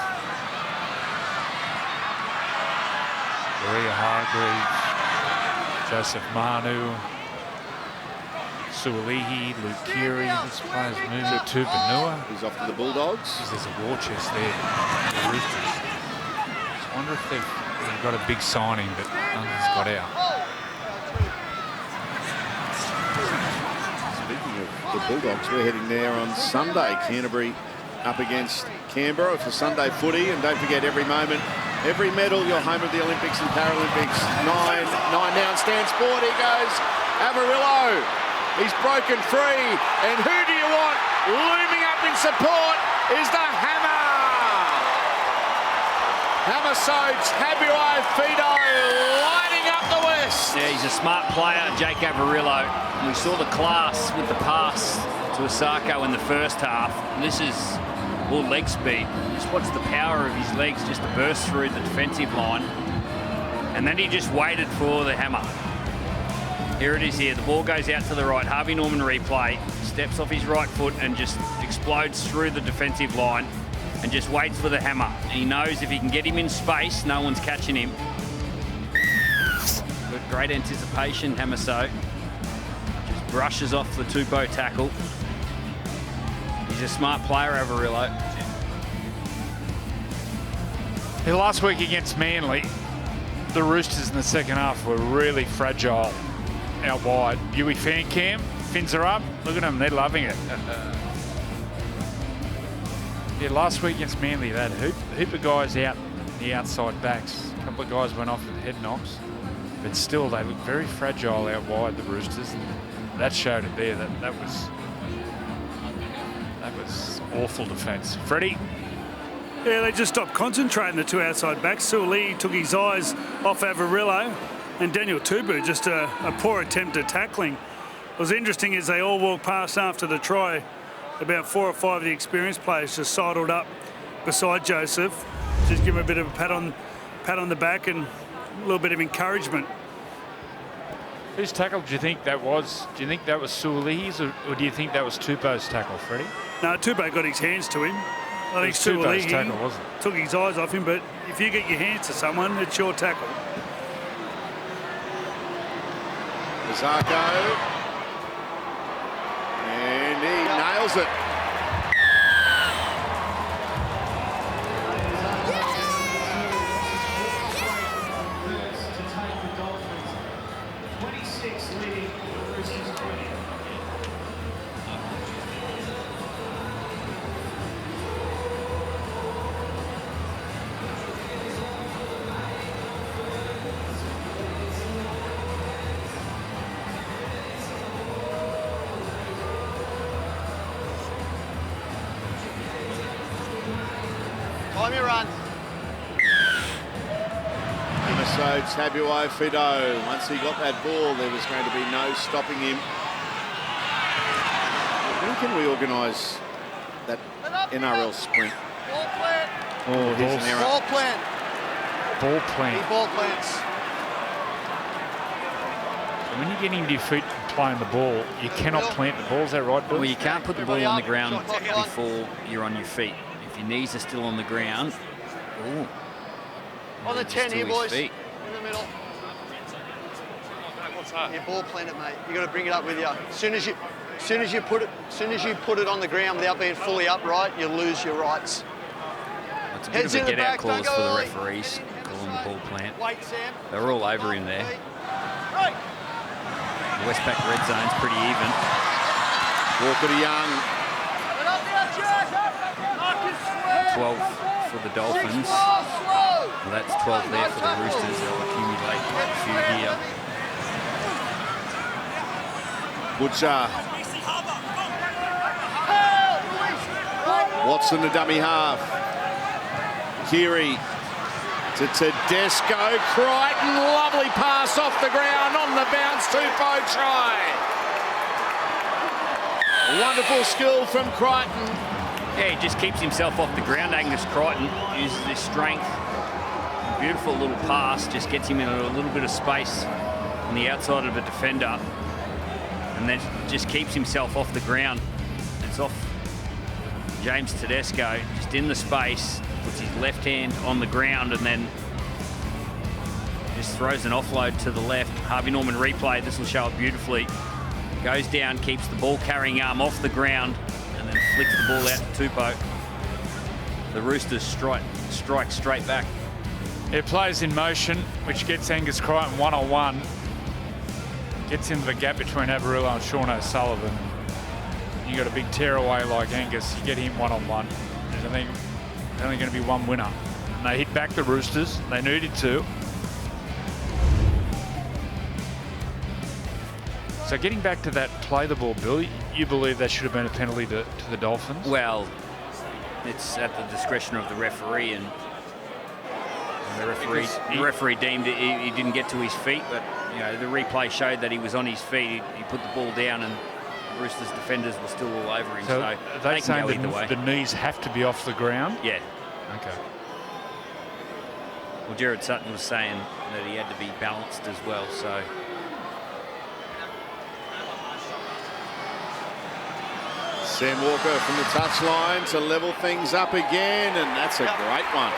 Maria Hargreaves, Joseph Manu, Suolihi, Luke Keary. This player's moving to Tupanua. He's off to the Bulldogs. There's a war chest there for the Roosters. Just wonder if they've got a big signing that none's got out. Speaking of the Bulldogs, we're heading there on Sunday. Canterbury up against Canberra for Sunday footy. And don't forget, every moment, every medal, you're home of the Olympics and Paralympics. Nine down, stands forward. He goes. Avarillo. He's broken free. And who do you want looming up in support is the hammer. Hammer Soaps, Habuai Fido lighting up the West. Yeah, he's a smart player, Jake Avarillo. We saw the class with the pass to Osako in the first half. This is all leg speed. Just watch the power of his legs just to burst through the defensive line. And then he just waited for the hammer. Here it is here. The ball goes out to the right. Harvey Norman replay. Steps off his right foot and just explodes through the defensive line and just waits for the hammer. And he knows if he can get him in space, no one's catching him. Got great anticipation, Hamaso. Just brushes off the Tupou tackle. He's a smart player, Avarillo. Yeah, last week against Manly, the Roosters in the second half were really fragile out wide. Yui fan cam, fins are up. Look at them, they're loving it. Yeah, last week against Manly, they had a heap of guys out the outside backs. A couple of guys went off with head knocks, but still they look very fragile out wide, the Roosters, and that showed it there. That was awful defence. Freddie? Yeah, they just stopped concentrating, the two outside backs. Suoliti took his eyes off Avarillo, and Daniel Tupou, just a poor attempt at tackling. What was interesting is they all walked past after the try. About 4 or 5 of the experienced players just sidled up beside Joseph, just give him a bit of a pat on the back and a little bit of encouragement. Whose tackle do you think that was? Do you think that was Suolihi's, or do you think that was Tupou's tackle, Freddie? No, Tupou got his hands to him. I think Tupou's tackle, wasn't it? Took his eyes off him, but if you get your hands to someone, it's your tackle. Zarko. And he nails it. me run. So Tabuai Fido, once he got that ball, there was going to be no stopping him. When can we organise that NRL sprint? Oh, here's an error. Ball plant. Ball He plant. ball plants. When you're getting to your feet and playing the ball, you cannot plant the ball. Is that right, Bill? Well, you can't put the ball on the ground before you're on your feet. If your knees are still on the ground, ooh, On the just 10 to here, his boys. feet. In the middle. Yeah, ball plant it, mate. You got to bring it up with you. As soon as you put it on the ground without being fully upright, you lose your rights. It's a bit Heads of in a the get-out back, clause don't for go the early. referees, calling the ball plant. Wait, Sam. They were all over him there. Right. The Westpac red zone's pretty even. Walker to Young. 12 for the Dolphins. Well, that's 12 there for the Roosters. They'll accumulate quite a few here. Butcher. Watson the dummy half. Kiri to Tedesco. Crichton, lovely pass off the ground on the bounce. Tupou try. Wonderful skill from Crichton. Yeah, he just keeps himself off the ground. Angus Crichton uses his strength. Beautiful little pass, just gets him in a little bit of space on the outside of a defender, and then just keeps himself off the ground. It's off James Tedesco, just in the space, puts his left hand on the ground, and then just throws an offload to the left. Harvey Norman replay, this will show it beautifully. Goes down, keeps the ball carrying arm off the ground, and then flicks the ball out to Tupou. The Roosters strike straight back. It plays in motion, which gets Angus Crichton one-on-one. Gets into the gap between Averillo and Sean O'Sullivan. You got a big tearaway like Angus, you get him one-on-one. There's only going to be one winner. And they hit back the Roosters. They needed to. So getting back to that play the ball, Bill, you believe that should have been a penalty to the Dolphins? Well, it's at the discretion of the referee, and the referee deemed he didn't get to his feet, but you know the replay showed that he was on his feet. He put the ball down, and the Roosters defenders were still all over him. So are they they can go saying either way. the knees have to be off the ground? Yeah. Okay. Well, Jared Sutton was saying that he had to be balanced as well. So Sam Walker from the touchline to level things up again, and that's a great one.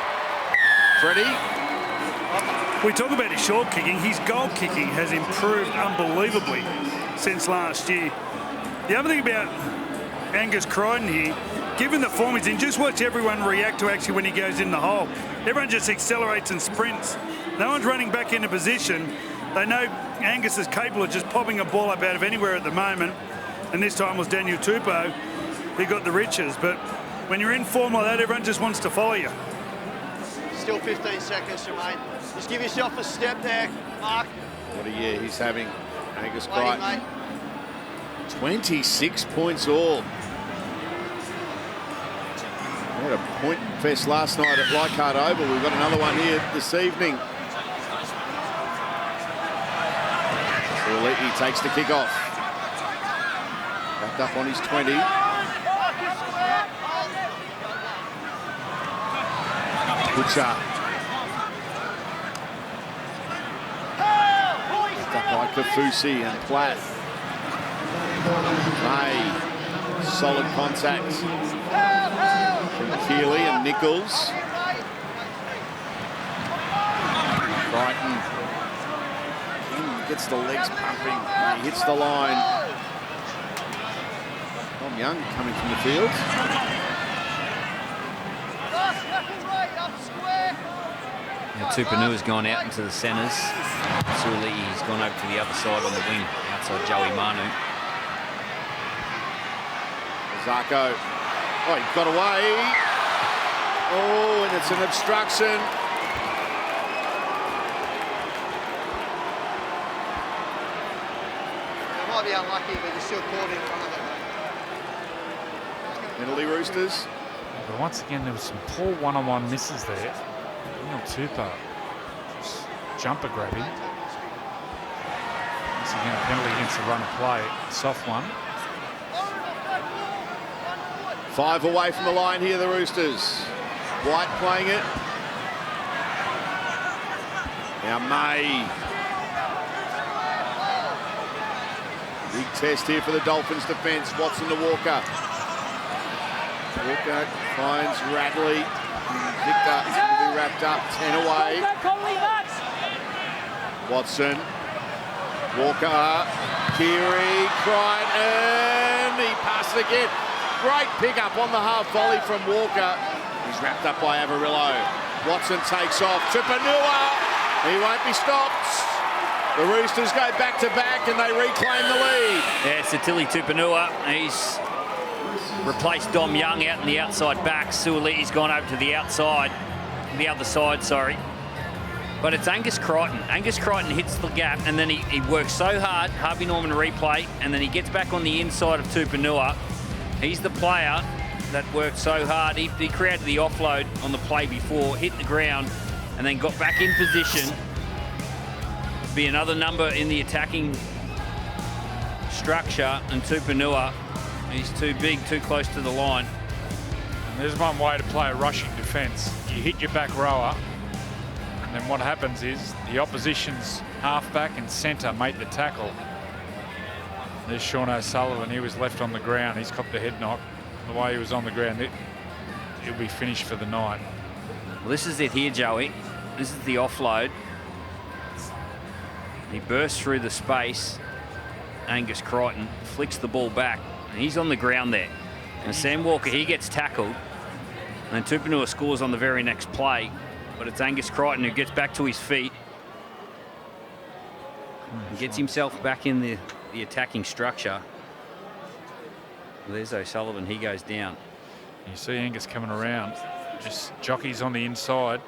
Freddie. We talk about his short kicking. His goal kicking has improved unbelievably since last year. The other thing about Angus Crichton here, given the form he's in, just watch everyone react to actually when he goes in the hole. Everyone just accelerates and sprints. No one's running back into position. They know Angus is capable of just popping a ball up out of anywhere at the moment. And this time was Daniel Tupou who got the riches. But when you're in form like that, everyone just wants to follow you. Still 15 seconds, mate. Just give yourself a step there, Mark. What a year he's having, Angus Waiting, Crichton. mate. 26 points all. We had a point fest last night at Leichhardt Oval. We've got another one here this evening. He takes the kick off. Backed up on his 20. Butcher. Picked up by Kafusi and Platt. May. Solid contact from Keeley and Nichols. Crichton gets the legs pumping. He hits the line. Tom Young coming from the field. Now Tupanua's gone out into the centres. Suli's gone over to the other side on the wing, outside Joey Manu. Zarko. Oh, he got away. Oh, and it's an obstruction. Might be unlucky, but you're still caught in front of it. Penalty, Roosters. But once again, there was some poor one-on-one misses there. Neil Tupou just jumper grabbing. Once again, a penalty against the run of play. Soft one. 5 away from the line here, the Roosters. White playing it. Now May. Big test here for the Dolphins defence. Watson to Walker. Walker finds Radley. Victor is going to be wrapped up. 10 away. Watson. Walker. Keary. Crichton. He passes again. Great pick-up on the half volley from Walker. He's wrapped up by Averillo. Watson takes off. Tupanua. He won't be stopped. The Roosters go back-to-back and they reclaim the lead. Yeah, Satili Tupanua. He's replaced Dom Young out in the outside back. Suoli's gone over to the outside. The other side, sorry. But it's Angus Crichton. Angus Crichton hits the gap and then he works so hard. Harvey Norman replay. And then he gets back on the inside of Tupanua. He's the player that worked so hard. He created the offload on the play before, hit the ground, and then got back in position. Be another number in the attacking structure, and Tupanua, he's too big, too close to the line. And there's one way to play a rushing defence. You hit your back rower, and then what happens is the opposition's halfback and centre make the tackle. There's Sean O'Sullivan. He was left on the ground. He's copped a head knock. The way he was on the ground, he'll be finished for the night. Well, this is it here, Joey. This is the offload. He bursts through the space. Angus Crichton flicks the ball back, and he's on the ground there. And Sam Walker, he gets tackled. And then Tupanua scores on the very next play. But it's Angus Crichton who gets back to his feet and gets himself back in the attacking structure. There's O'Sullivan, he goes down. You see Angus coming around, just jockeys on the inside.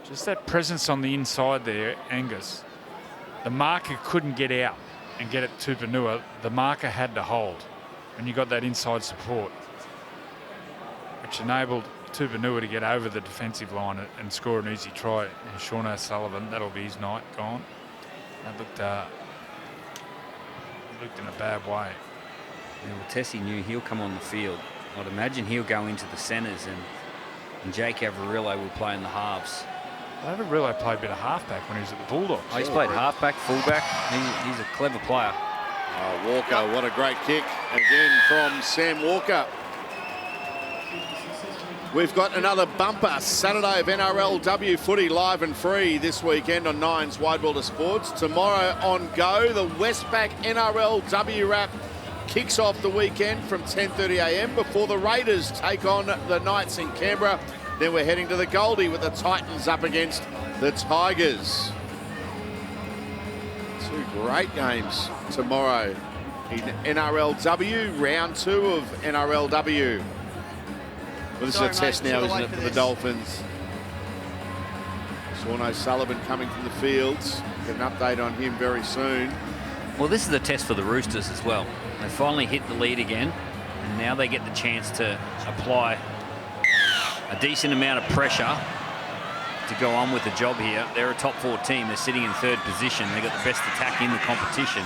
Just that presence on the inside there, Angus. The marker couldn't get out and get it to Tupanua. The marker had to hold, and you got that inside support, which enabled Tupanua to get over the defensive line and score an easy try. And Sean O'Sullivan, that'll be his night gone. That looked in a bad way. Yeah, well, Tessie knew he'll come on the field. I'd imagine he'll go into the centres and Jake Averillo will play in the halves. Averillo played a bit of halfback when he was at the Bulldogs. Oh, he's played halfback, fullback. He's a clever player. Oh, Walker, what a great kick. Again from Sam Walker. We've got another bumper Saturday of NRLW footy live and free this weekend on Nine's Wide World of Sports. Tomorrow on Go, the Westpac NRLW wrap kicks off the weekend from 10:30 a.m. before the Raiders take on the Knights in Canberra. Then we're heading to the Goldie with the Titans up against the Tigers. Two great games tomorrow in NRLW, round 2 of NRLW. Well, this is a test now, isn't it, for the Dolphins? Sean O'Sullivan coming from the fields. Get an update on him very soon. Well, this is a test for the Roosters as well. They finally hit the lead again, and now they get the chance to apply a decent amount of pressure to go on with the job here. They're a top 4 team. They're sitting in 3rd position. They've got the best attack in the competition.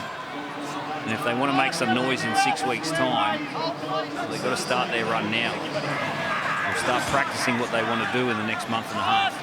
And if they want to make some noise in 6 weeks' time, they've got to start their run now. They'll start practicing what they want to do in the next month and a half.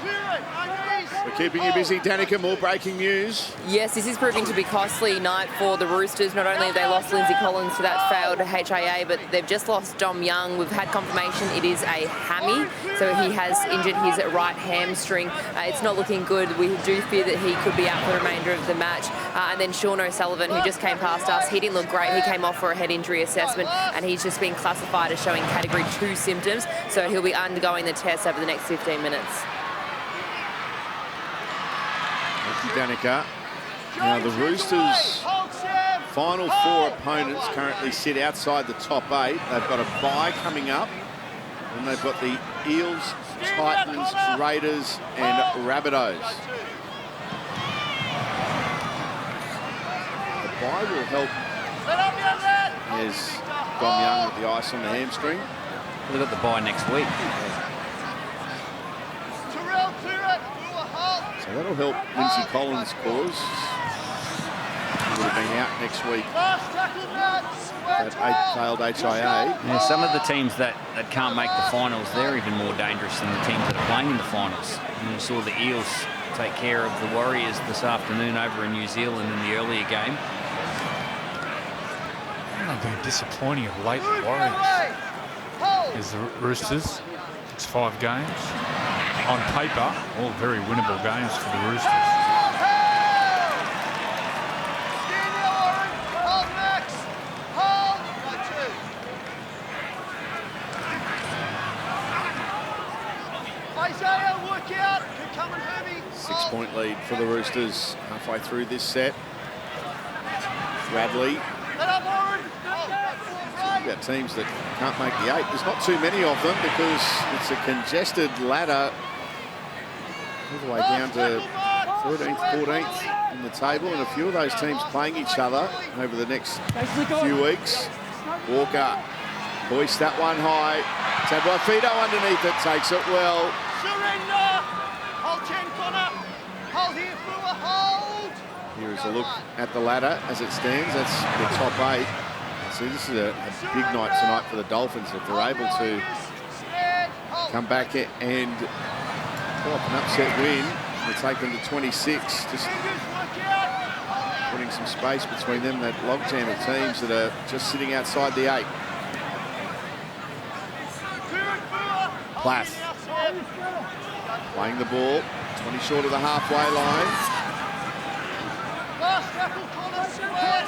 We're keeping you busy, Danica. More breaking news. Yes, this is proving to be a costly night for the Roosters. Not only have they lost Lindsay Collins to that failed HIA, but they've just lost Dom Young. We've had confirmation it is a hammy, so he has injured his right hamstring. It's not looking good. We do fear that he could be out for the remainder of the match. And then Sean O'Sullivan, who just came past us, he didn't look great. He came off for a head injury assessment, and he's just been classified as showing category 2 symptoms, so he'll be undergoing the test over the next 15 minutes. Thank you, Danica. Now, the Roosters' final 4 opponents currently sit outside the top 8. They've got a bye coming up, and they've got the Eels, Titans, Raiders, and Rabbitohs. The bye will help. There's Dom Young with the ice on the hamstring. They've got the bye next week. So that'll help Lindsay Collins' cause. He would have been out next week. That failed HIA. Yeah, some of the teams that can't make the finals, they're even more dangerous than the teams that are playing in the finals. And you saw the Eels take care of the Warriors this afternoon over in New Zealand in the earlier game. They've been disappointing of late, the Warriors. There's the Roosters. It's 5 games. On paper, all very winnable games for the Roosters. Six-point lead for the Roosters halfway through this set. Radley. About teams that can't make the 8. There's not too many of them because it's a congested ladder all the way down to 13th, 14th in the table, and a few of those teams playing each other over the next few weeks. Walker hoists that one high. Tabuafido underneath it, takes it well. Here is a look at the ladder as it stands. That's the top 8. See, this is a big night tonight for the Dolphins if they're able to come back and pull up an upset win. They take them to 26, just putting some space between them, that logjam of teams that are just sitting outside the 8. Plath playing the ball, 20 short of the halfway line.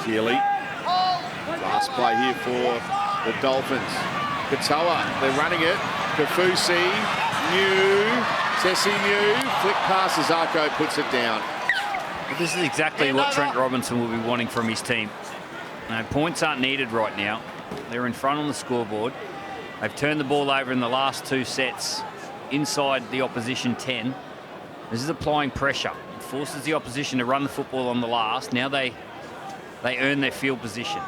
Keeley. Last play here for the Dolphins. Katoa, they're running it. Kafusi, New, Tessie New, flick passes, Arco puts it down. This is exactly what Trent Robinson will be wanting from his team. Now, points aren't needed right now. They're in front on the scoreboard. They've turned the ball over in the last 2 sets inside the opposition 10. This is applying pressure. It forces the opposition to run the football on the last. Now they earn their field position.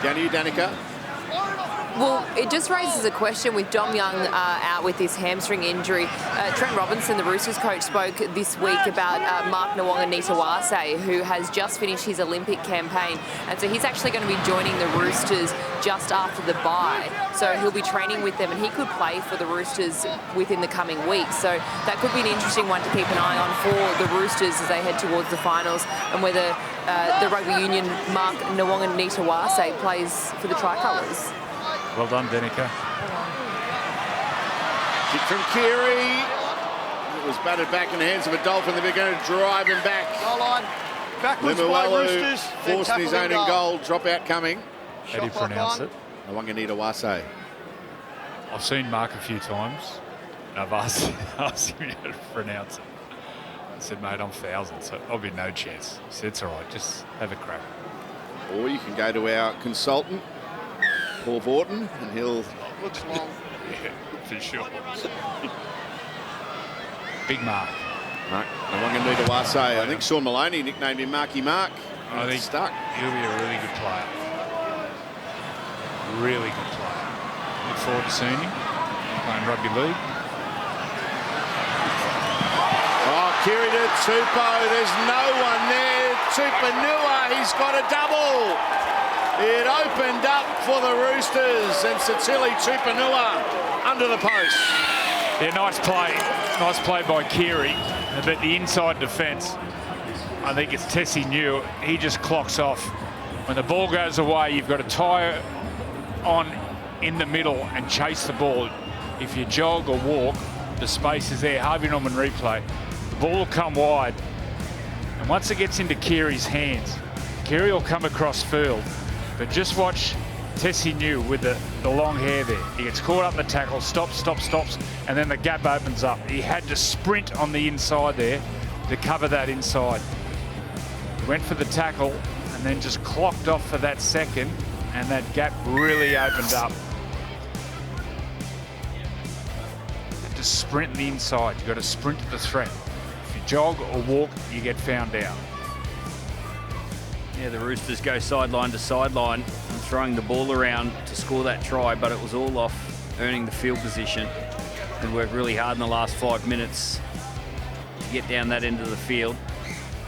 Down to you, Danica. Well, it just raises a question with Dom Young out with this hamstring injury. Trent Robinson, the Roosters coach, spoke this week about Mark Nawonga-Nitawase, who has just finished his Olympic campaign. And so he's actually going to be joining the Roosters just after the bye. So he'll be training with them and he could play for the Roosters within the coming weeks. So that could be an interesting one to keep an eye on for the Roosters as they head towards the finals, and whether the rugby union Mark Nawonga-Nitawase plays for the Tricolours. Well done, Danica. Kick from Keary. It was batted back in the hands of a Dolphin. They're going to drive him back. Goal line. Backwards by Roosters. Forcing his own in goal. Drop out coming. How do you pronounce it? Nawonga-Nitawase. I've seen Mark a few times, and I've asked him how to pronounce it. I said, mate, I'm 1,000, so I'll be no chance. He said, it's all right, just have a crack. Or you can go to our consultant, Paul Vorton, and he'll... Looks long. Yeah, for sure. Big Mark. Nawonga-Nitawase. I think Sean Maloney nicknamed him Marky Mark. I think stuck. He'll be a really good player. Really good player. Look forward to seeing him playing rugby league. Oh, Kiri to Tupou. There's no one there. Tupanua, he's got a double. It opened up for the Roosters, and Satili Tupanua under the post. Yeah, nice play. Nice play by Keary. But the inside defence, I think it's Tessie New. He just clocks off. When the ball goes away, you've got to tie on in the middle and chase the ball. If you jog or walk, the space is there. Harvey Norman replay. The ball will come wide. And once it gets into Keary's hands, Keary will come across field. But just watch Tessie New with the long hair there. He gets caught up in the tackle, stops, and then the gap opens up. He had to sprint on the inside there to cover that inside. He went for the tackle and then just clocked off for that second, and that gap really opened up. Had to sprint the inside. You've got to sprint to the threat. If you jog or walk, you get found out. Yeah, the Roosters go sideline to sideline. throwing the ball around to score that try, but it was all off earning the field position. They worked really hard in the last 5 minutes to get down that end of the field.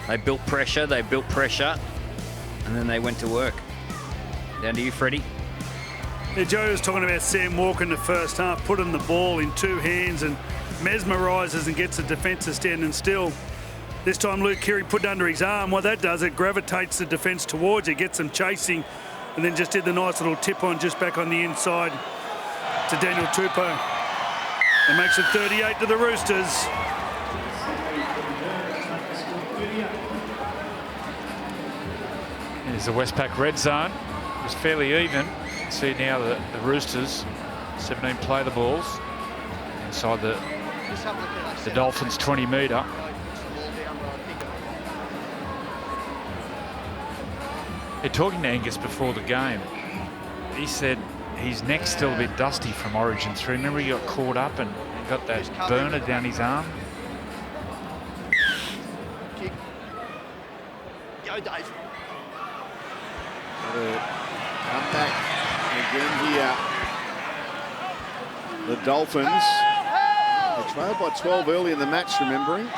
They built pressure, and then they went to work. Down to you, Freddie. Yeah, Joe was talking about Sam Walker in the first half, putting the ball in 2 hands and mesmerises and gets the defence standing still. This time Luke Keary put it under his arm. What that does, it gravitates the defence towards it, gets them chasing, and then just did the nice little tip on just back on the inside to Daniel Tupou. It makes it 38 to the Roosters. Here's the Westpac red zone. It was fairly even. See now the Roosters, 17 play the balls inside the Dolphins 20 metre. They're talking to Angus before the game. He said his neck's still a bit dusty from Origin 3. Remember he got caught up and got that burner down his arm? Kick. Go, Dave. Come back again here. The Dolphins. They trailed by 12 early in the match, remembering.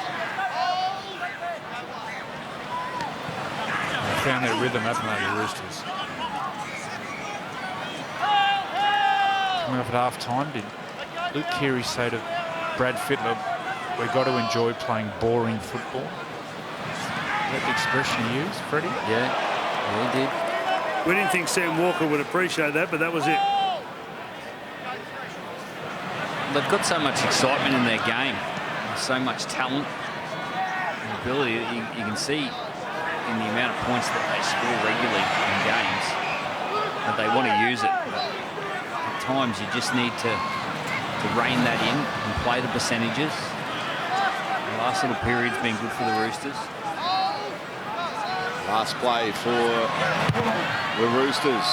They found their rhythm, haven't they, the Roosters? Coming up at half-time, did Luke Keary say to Brad Fittler, we've got to enjoy playing boring football? Is that the expression he used, Freddie? Yeah, he did. We didn't think Sam Walker would appreciate that, but that was it. They've got so much excitement in their game, so much talent and ability that you can see in the amount of points that they score regularly in games, that they want to use it. But at times you just need to rein that in and play the percentages. The last little period's been good for the Roosters. Last play for the Roosters.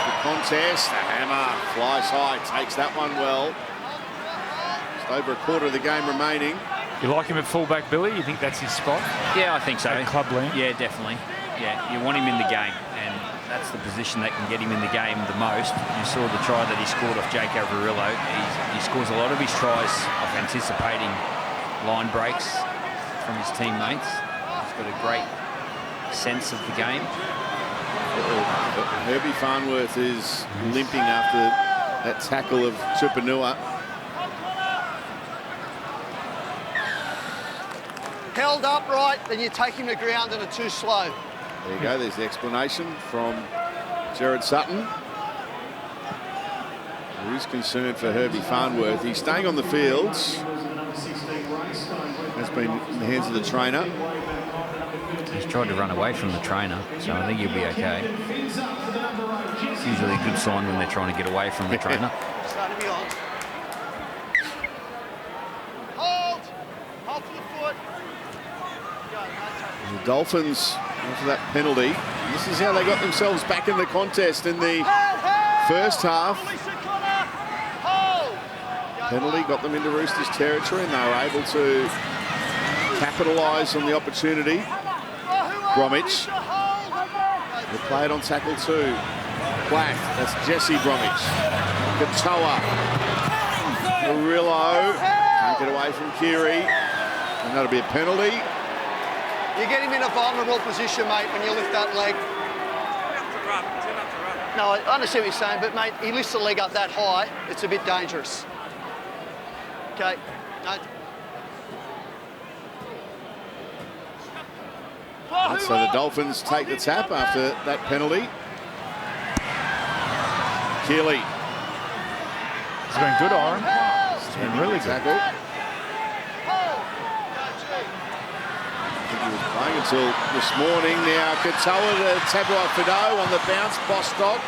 The contest, the hammer flies high, takes that one well. Just over a quarter of the game remaining. You like him at fullback, Billy? You think that's his spot? Yeah, I think so. At club lean? Yeah, definitely. Yeah, you want him in the game, and that's the position that can get him in the game the most. You saw the try that he scored off Jake Averillo. He scores a lot of his tries off anticipating line breaks from his teammates. He's got a great sense of the game. Herbie Farnworth is limping after that tackle of Tupanua. Held upright, then you take him to ground and are too slow. There you go, there's the explanation from Gerard Sutton. Who's concerned for Herbie Farnworth. He's staying on the fields. Has been in the hands of the trainer. He's tried to run away from the trainer, so I think he'll be okay. It's usually a good sign when they're trying to get away from the trainer. Starting to be on. Hold! Hold for the foot. The Dolphins, after that penalty, this is how they got themselves back in the contest in the first half. Penalty got them into Roosters territory and they were able to capitalise on the opportunity. Bromwich. They play it on tackle 2. Black, that's Jesse Bromwich. Katoa. Murillo. Can't get away from Keary. And that'll be a penalty. You get him in a vulnerable position, mate, when you lift that leg. No, I understand what you're saying, but, mate, he lifts the leg up that high, it's a bit dangerous. Okay. No. So the Dolphins take the tap after that penalty. Keely. It's been good, Oren. It's been really good. Tackle. I think he was playing until this morning. Now Katoa to Tabuai-Fidow on the bounce. Bostock.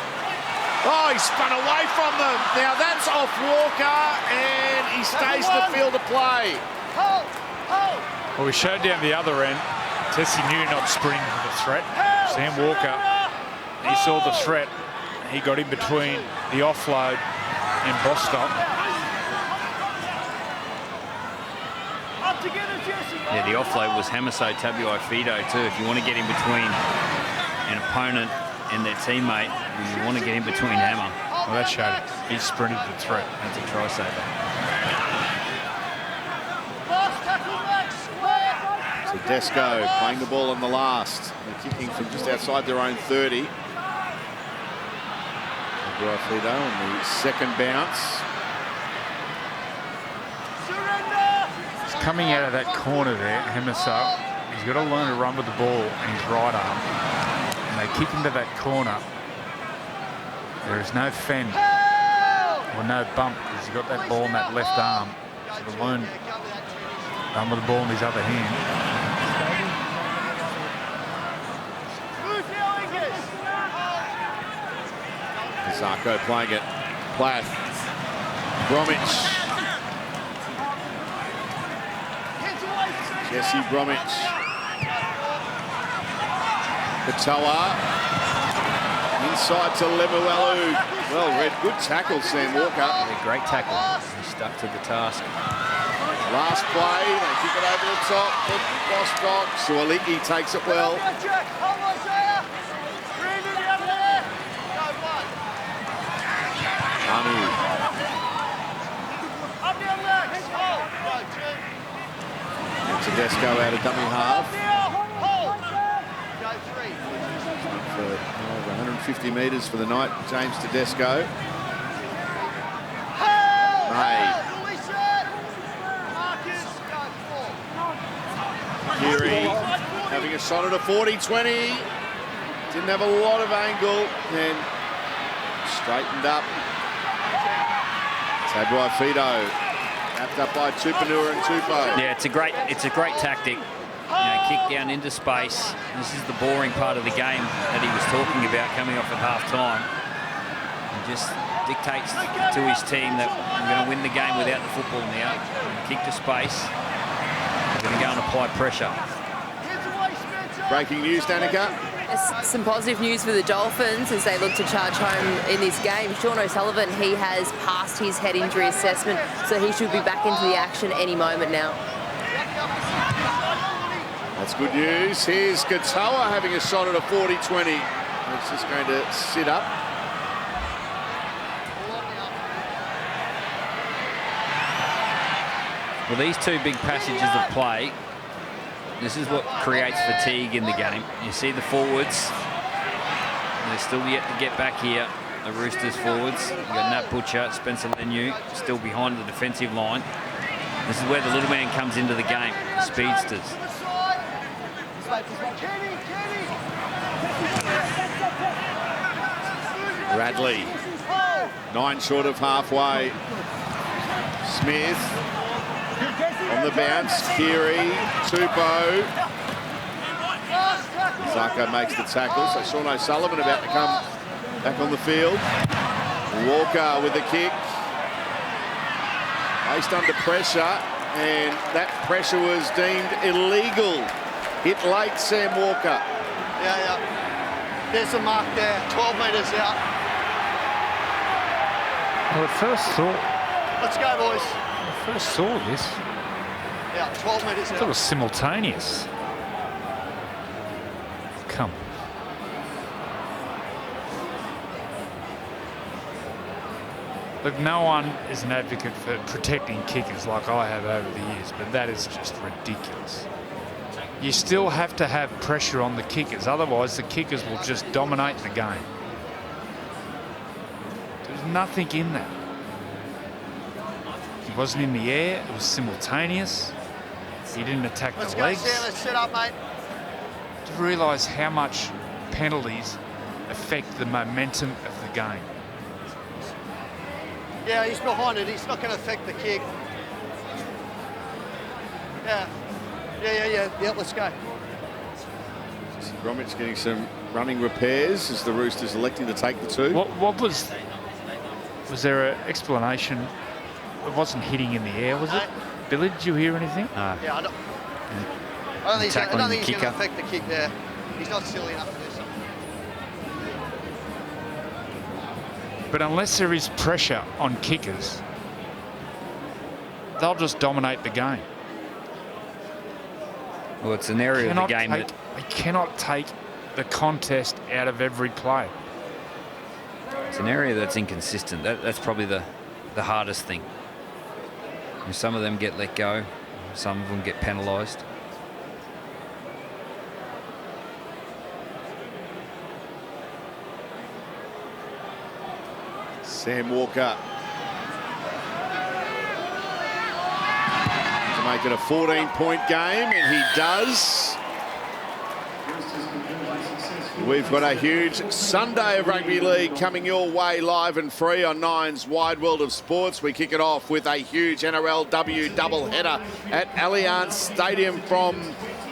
Oh, he spun away from them. Now that's off Walker, and he stays in the field of play. Well, we showed down the other end. Tessie knew not sprinting for the threat. Sam Walker, he saw the threat. He got in between the offload and Bostock. Yeah, the offload was Hamiso Tabuai-Fidow too. If you want to get in between an opponent and their teammate, you want to get in between Hammer. Well, that showed it. He sprinted the threat. That's a try saver. Tedesco playing the ball on the last. They're kicking from just outside their own 30. Fido on the second bounce. He's coming out of that corner there, Hemiso. He's got to learn to run with the ball in his right arm. And they kick into that corner. There is no fend or no bump because he's got that ball in that left arm. So to learn to run with the ball in his other hand. Zarko playing it. Plath. Bromwich. Jesse Bromwich. Katoa. Inside to Lemuelu. Well read. Good tackle, Sam Walker. Yeah, great tackle. He stuck to the task. Last play. They kick it over the top. Bostock. Suoliki takes it well. Tedesco out of dummy half. For over 150 metres for the night, James Tedesco. Kiri having a shot at a 40-20. Didn't have a lot of angle, then straightened up. Tadwai Fido, wrapped up by Tupanua and Tupou. Yeah, it's a great tactic. You know, kick down into space. This is the boring part of the game that he was talking about coming off at half-time. And just dictates to his team that we're going to win the game without the football now. Kick to space. We're going to go and apply pressure. Breaking news, Danica. Some positive news for the Dolphins as they look to charge home in this game. Sean O'Sullivan, he has passed his head injury assessment, so he should be back into the action any moment now. That's good news. Here's Katoa having a shot at a 40-20. It's just going to sit up. Well, these two big passages of play, this is what creates fatigue in the game. You see the forwards, they're still yet to get back here. The Roosters forwards, you've got Nat Butcher, Spencer Leniu, still behind the defensive line. This is where the little man comes into the game, the speedsters. Radley, 9 short of halfway. Smith on the bounce. Kiri, Tupou. Zarko makes the tackle. So Sean O'Sullivan about to come back on the field. Walker with the kick. Placed under pressure, and that pressure was deemed illegal. Hit late, Sam Walker. Yeah. There's a mark there, 12 metres out. Well, at first saw. Let's go, boys. I first saw this. Yeah, 12 metres I out. thought it was simultaneous. Come. Look, no one is an advocate for protecting kickers like I have over the years, but that is just ridiculous. You still have to have pressure on the kickers, otherwise the kickers will just dominate the game. There's nothing in that. He wasn't in the air, it was simultaneous. He didn't attack the legs. Let's go, Sam. Let's sit up, mate. To realise how much penalties affect the momentum of the game. Yeah, he's behind it. He's not going to affect the kick. Yeah, let's go. Bromwich getting some running repairs as the Roosters electing to take the two. What was there an explanation? It wasn't hitting in the air, was it? Billy, did you hear anything? Yeah, I don't think he's going to affect the kick there. He's not silly enough to do something. But unless there is pressure on kickers, they'll just dominate the game. Well, it's an area of the game that... They cannot take the contest out of every play. It's an area that's inconsistent. That's probably the hardest thing. And some of them get let go, some of them get penalised. Sam Walker to make it a 14-point game, and he does. We've got a huge Sunday of Rugby League coming your way live and free on Nine's Wide World of Sports. We kick it off with a huge NRLW doubleheader at Allianz Stadium from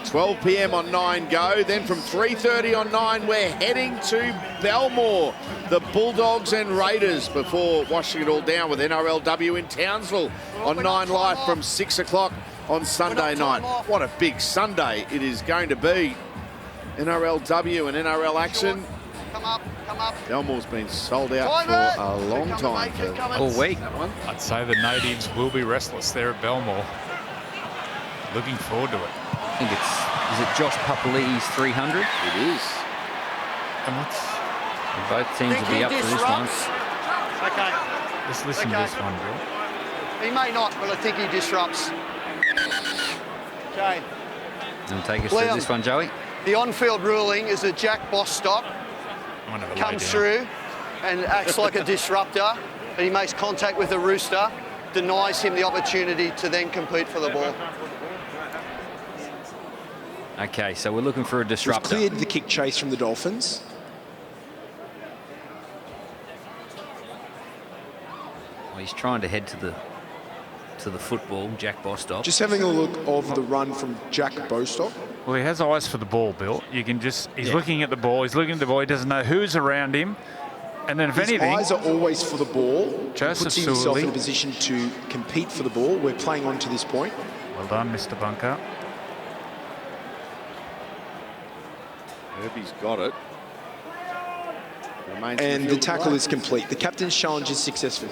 12 p.m. on 9 Go. Then from 3:30 on 9, we're heading to Belmore. The Bulldogs and Raiders before washing it all down with NRLW in Townsville on 9 Live from 6 o'clock on Sunday night. What a big Sunday it is going to be. NRLW and NRL action. Come up, come up. Belmore's been sold out for a long time. All week. I'd say the natives will be restless there at Belmore. Looking forward to it. I think is it Josh Papali's 300? It is. And what's... Both teams will be up for this one. Okay. Let's listen to this one, Bill. He may not, but I think he disrupts. Okay. And take us through this one, Joey. The on-field ruling is that Jack Bostock comes through and acts like a disruptor, and he makes contact with the rooster, denies him the opportunity to then compete for the ball. Okay, so we're looking for a disruptor. We've cleared the kick chase from the Dolphins. Well, he's trying to head to the football, Jack Bostock. Just having a look of the run from Jack Bostock. Well, he has eyes for the ball, Bill. You can just... He's looking at the ball. He's looking at the ball. He doesn't know who's around him. And then if anything... His eyes are always for the ball. Joseph puts himself Sully in a position to compete for the ball. We're playing on to this point. Well done, Mr. Bunker. Herbie's got it. And the tackle is complete. The captain's challenge is successful.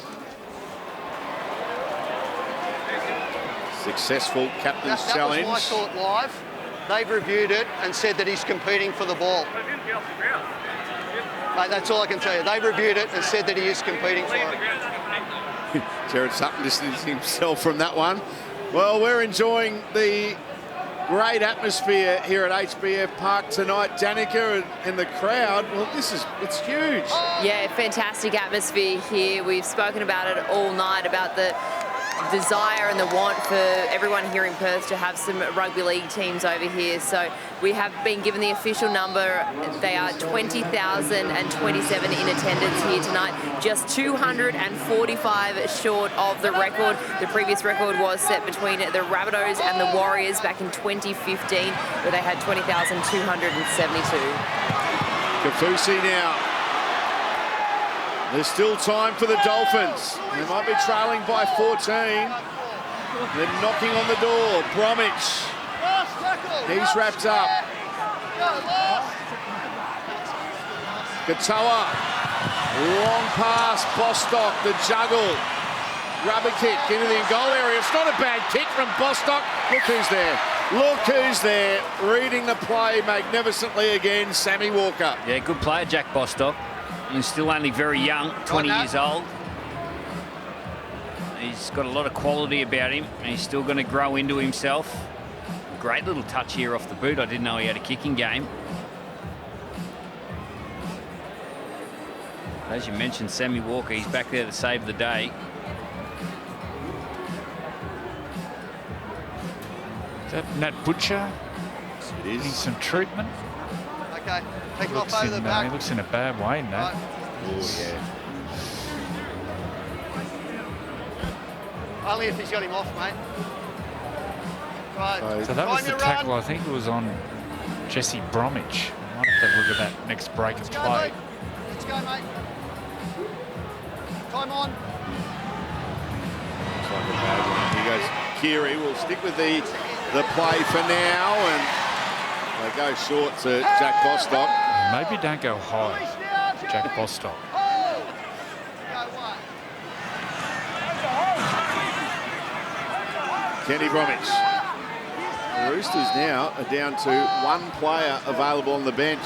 Successful captain's That challenge. was my thought live. They've reviewed it and said that he's competing for the ball. Mate, that's all I can tell you. They've reviewed it and said that he is competing for it. Jared Sutton distancing himself from that one. Well, we're enjoying the great atmosphere here at HBF Park tonight. Danica and the crowd, well, it's huge. Yeah, fantastic atmosphere here. We've spoken about it all night, about the desire and the want for everyone here in Perth to have some rugby league teams over here. So we have been given the official number. They are 20,027 in attendance here tonight, just 245 short of the record. The previous record was set between the Rabbitohs and the Warriors back in 2015, where they had 20,272. Kafusi now. There's still time for the Dolphins. They might be trailing by 14. They're knocking on the door. Bromwich. He's wrapped up. Katoa. Long pass. Bostock. The juggle. Rubber kick into the goal area. It's not a bad kick from Bostock. Look who's there. Look who's there. Reading the play magnificently again. Sammy Walker. Yeah, good player, Jack Bostock. He's still only very young, 20 years old. He's got a lot of quality about him, and he's still going to grow into himself. Great little touch here off the boot. I didn't know he had a kicking game. As you mentioned, Sammy Walker, he's back there to save the day. Is that Nat Butcher? It is. Needs some treatment. Okay, take him off over the He back. looks in a bad way, Nat. Right. Oh, yeah. Only if he's got him off, mate. Right. So that was Time the your tackle. run. I think it was on Jesse Bromwich. I might have to look at that next break of Let's go, play. mate. Let's go, mate. Time on. Looks like a bad one. Here goes Keary. We'll stick with the play for now, and they go short to Jack Bostock. Maybe don't go high, Jack Bostock. Kenny Bromwich. The Roosters now are down to one player available on the bench.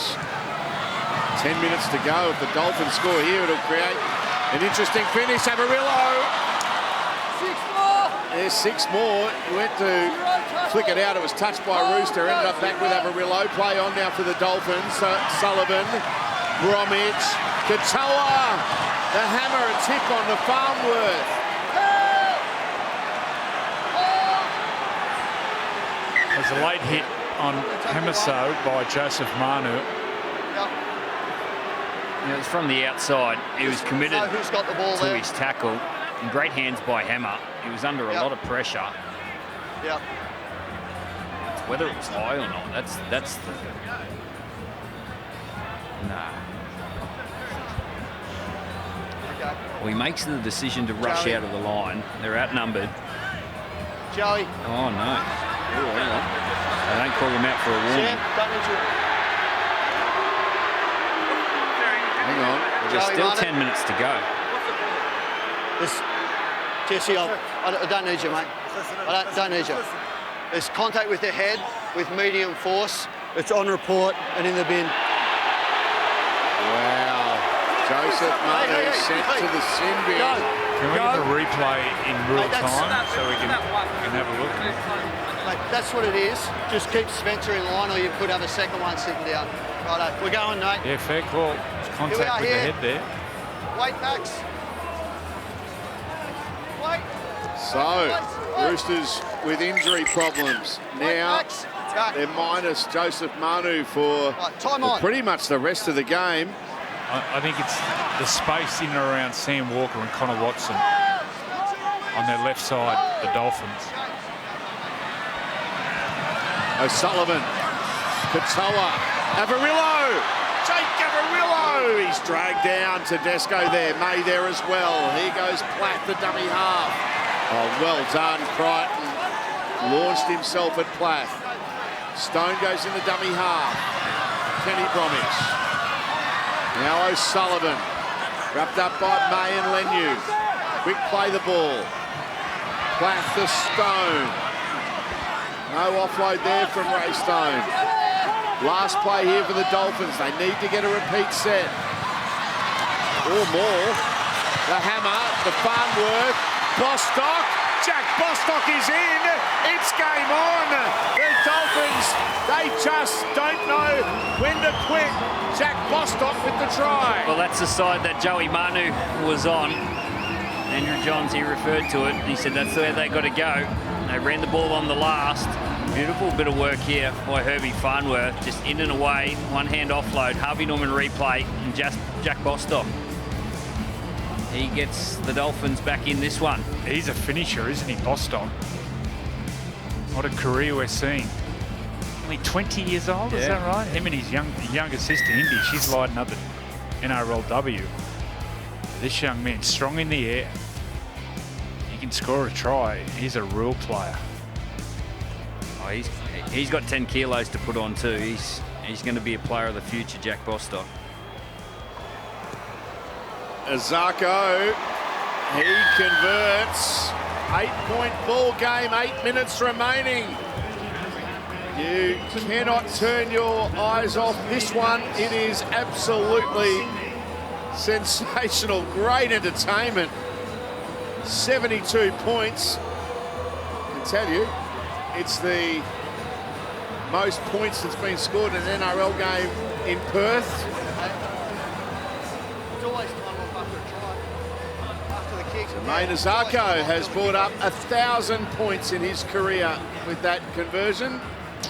10 minutes to go. If the Dolphins score here, it'll create an interesting finish. Averillo. 6 more. There's 6 more. He went to flick it out. It was touched by Rooster. Ended up back with Averillo. Play on now for the Dolphins. Sullivan, Bromwich, Katoa. The hammer, a tip on the Farnworth. There's a late hit on Hemiso by Joseph Manu. You know, it's from the outside. He was committed who's got the ball to there? his tackle. In great hands by Hammer. He was under a lot of pressure. Yep. Whether it was high or not, that's the... Nah. Okay. Well, he makes the decision to rush Joey. out of the line. They're outnumbered. Joey. Oh, no. Ooh, hang on. They don't call him out for a warning. Sam, don't need to. Hang on. There's Joey still Martin. 10 minutes to go. Jesse, I don't need you, mate. I don't need you. There's contact with the head with medium force. It's on report and in the bin. Wow. Joseph Manu sent to the sin bin. Can we get a replay in real Mate, that's- time so we can have a look? Mate, that's what it is. Just keep Spencer in line, or you could have a second one sitting down. Righto, we're going, mate. Yeah, fair call. It's Here we contact are with the here. head there. Wait, Max. Wait. So, Roosters with injury problems. Now, Max. Go. they're minus Joseph Manu for Right, time for on. pretty much the rest of the game. I think it's the space in and around Sam Walker and Connor Watson on their left side, the Dolphins. O'Sullivan, Katoa, Averillo, Jake Averillo. He's dragged down. Tedesco there, May there as well. Here goes Platt, the dummy half. Oh, well done, Crichton. Launched himself at Platt. Stone goes in the dummy half. Kenny Bromwich. Now O'Sullivan, wrapped up by May and Lenu. Quick play the ball. Platt to Stone. No offload there from Ray Stone. Last play here for the Dolphins. They need to get a repeat set. Or more. The hammer, the Farnworth, Bostock. Jack Bostock is in. It's game on. The Dolphins, they just don't know when to quit. Jack Bostock with the try. Well, that's the side that Joey Manu was on. Andrew Johns, he referred to it. He said that's where they got to go. They ran the ball on the last. Beautiful bit of work here by Herbie Farnworth. Just in and away, one-hand offload. Harvey Norman replay and just Jack Bostock. He gets the Dolphins back in this one. He's a finisher, isn't he, Bostock? What a career we're seeing. Only 20 years old, is that right? Him and his younger sister, Indy, she's lighting up at NRLW. This young man, strong in the air. He can score a try. He's a real player. Oh, he's got 10 kilos to put on too. He's going to be a player of the future, Jack Bostock. Azarko, he converts. 8-point ball game, 8 minutes remaining. You cannot turn your eyes off this one. It is absolutely sensational. Great entertainment. 72 points. I can tell you, it's the most points that's been scored in an NRL game in Perth. It's always time off after a try. After the kick. Jermaine Azarko has brought up 1,000 points in his career with that conversion.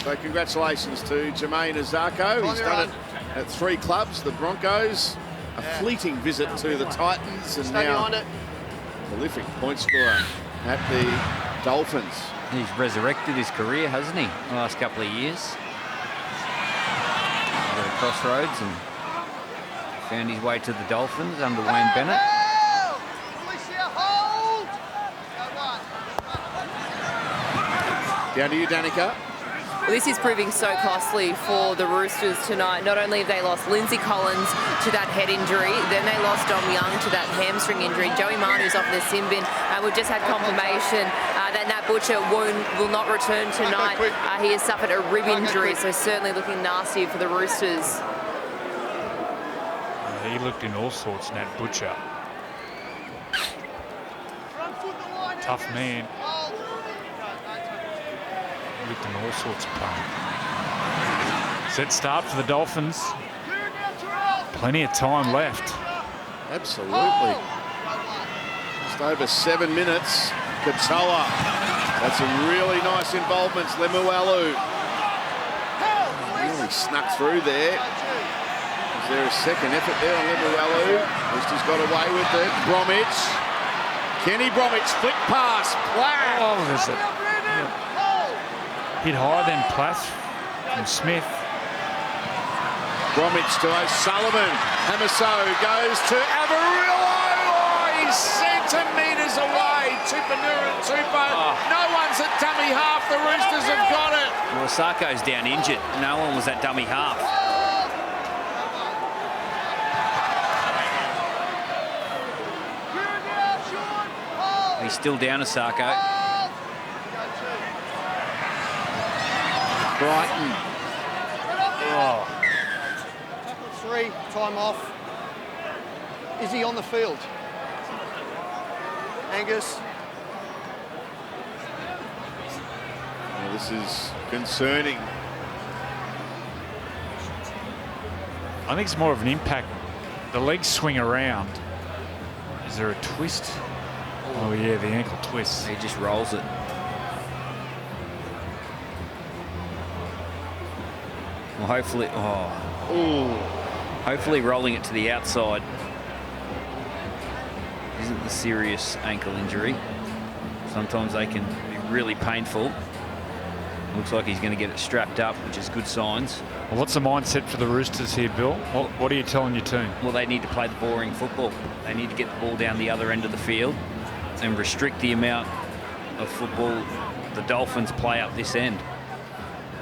So congratulations to Jermaine Azarko. He's done it at 3 clubs, the Broncos, a fleeting visit to the Titans, and Stay now behind it. prolific point scorer at the Dolphins. He's resurrected his career, hasn't he, the last couple of years? Got a crossroads and found his way to the Dolphins under Wayne Bennett. Down to you, Danica. Well, this is proving so costly for the Roosters tonight. Not only have they lost Lindsay Collins to that head injury, then they lost Dom Young to that hamstring injury. Joey Manu's off their sin bin. We've just had confirmation that Nat Butcher will not return tonight. He has suffered a rib injury, so certainly looking nasty for the Roosters. He looked in all sorts, Nat Butcher. Tough man. He looked in all sorts of pain. Set start for the Dolphins. Plenty of time left. Absolutely. Just over 7 minutes. Katoa. That's some really nice involvements. Lemuelu. Really snuck through there. Is there a second effort there on Lemuelu? Roosters got away with it. Bromwich. Kenny Bromwich, flick pass. Plath. Oh, there's a hit higher than Plath from Smith. Bromwich to O'Sullivan. Hamiso goes to Avarillo. Oh, he's centimetres away. Tupanura and Tupo. No one's at dummy half. The Roosters have got it. Well, Sarko's down injured. No one was at dummy half. He's still down, Asako. Brighton. Oh. Tackle 3, time off. Is he on the field? Angus. Well, this is concerning. I think it's more of an impact. The legs swing around. Is there a twist? Oh yeah, the ankle twist. He just rolls it. Well, hopefully, hopefully rolling it to the outside isn't the serious ankle injury. Sometimes they can be really painful. Looks like he's going to get it strapped up, which is good signs. Well, what's the mindset for the Roosters here, Bill? What are you telling your team? Well, they need to play the boring football. They need to get the ball down the other end of the field and restrict the amount of football the Dolphins play up this end.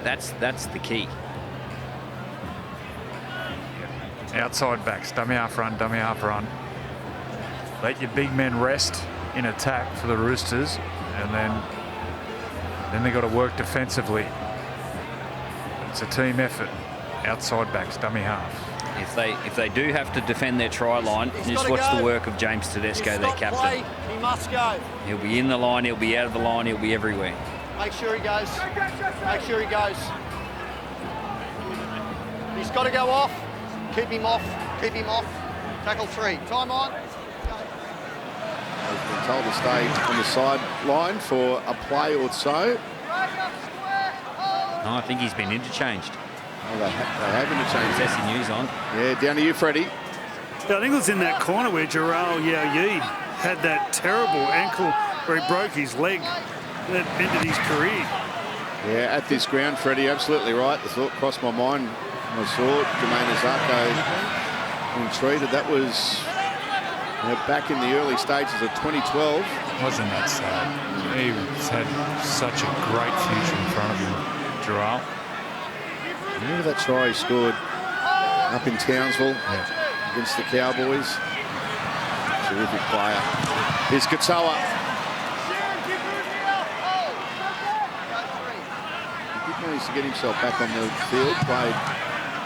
That's the key. Outside backs, dummy half run, dummy half run. Let your big men rest in attack for the Roosters, and then they've got to work defensively. It's a team effort. Outside backs, dummy half. If they do have to defend their try line, just watch the work of James Tedesco, their captain. He must go. He'll be in the line, he'll be out of the line, he'll be everywhere. Make sure he goes. Make sure he goes. He's got to go off. Keep him off. Keep him off. Tackle 3. Time on. They've been told to stay on the sideline for a play or so. No, I think he's been interchanged. Oh, they have interchanged. Jesse News on. Yeah, down to you, Freddie. Yeah, I think it was in that corner where Jarrell Yao had that terrible ankle where he broke his leg. That ended his career. Yeah, at this ground, Freddie, absolutely right. The thought crossed my mind when I saw Jermaine Azarko being treated. That was back in the early stages of 2012. Wasn't that sad? He's had such a great future in front of him, Jarrell. Remember that try he scored up in Townsville against the Cowboys? Terrific player. Here's Katoa. He did manage to get himself back on the field, played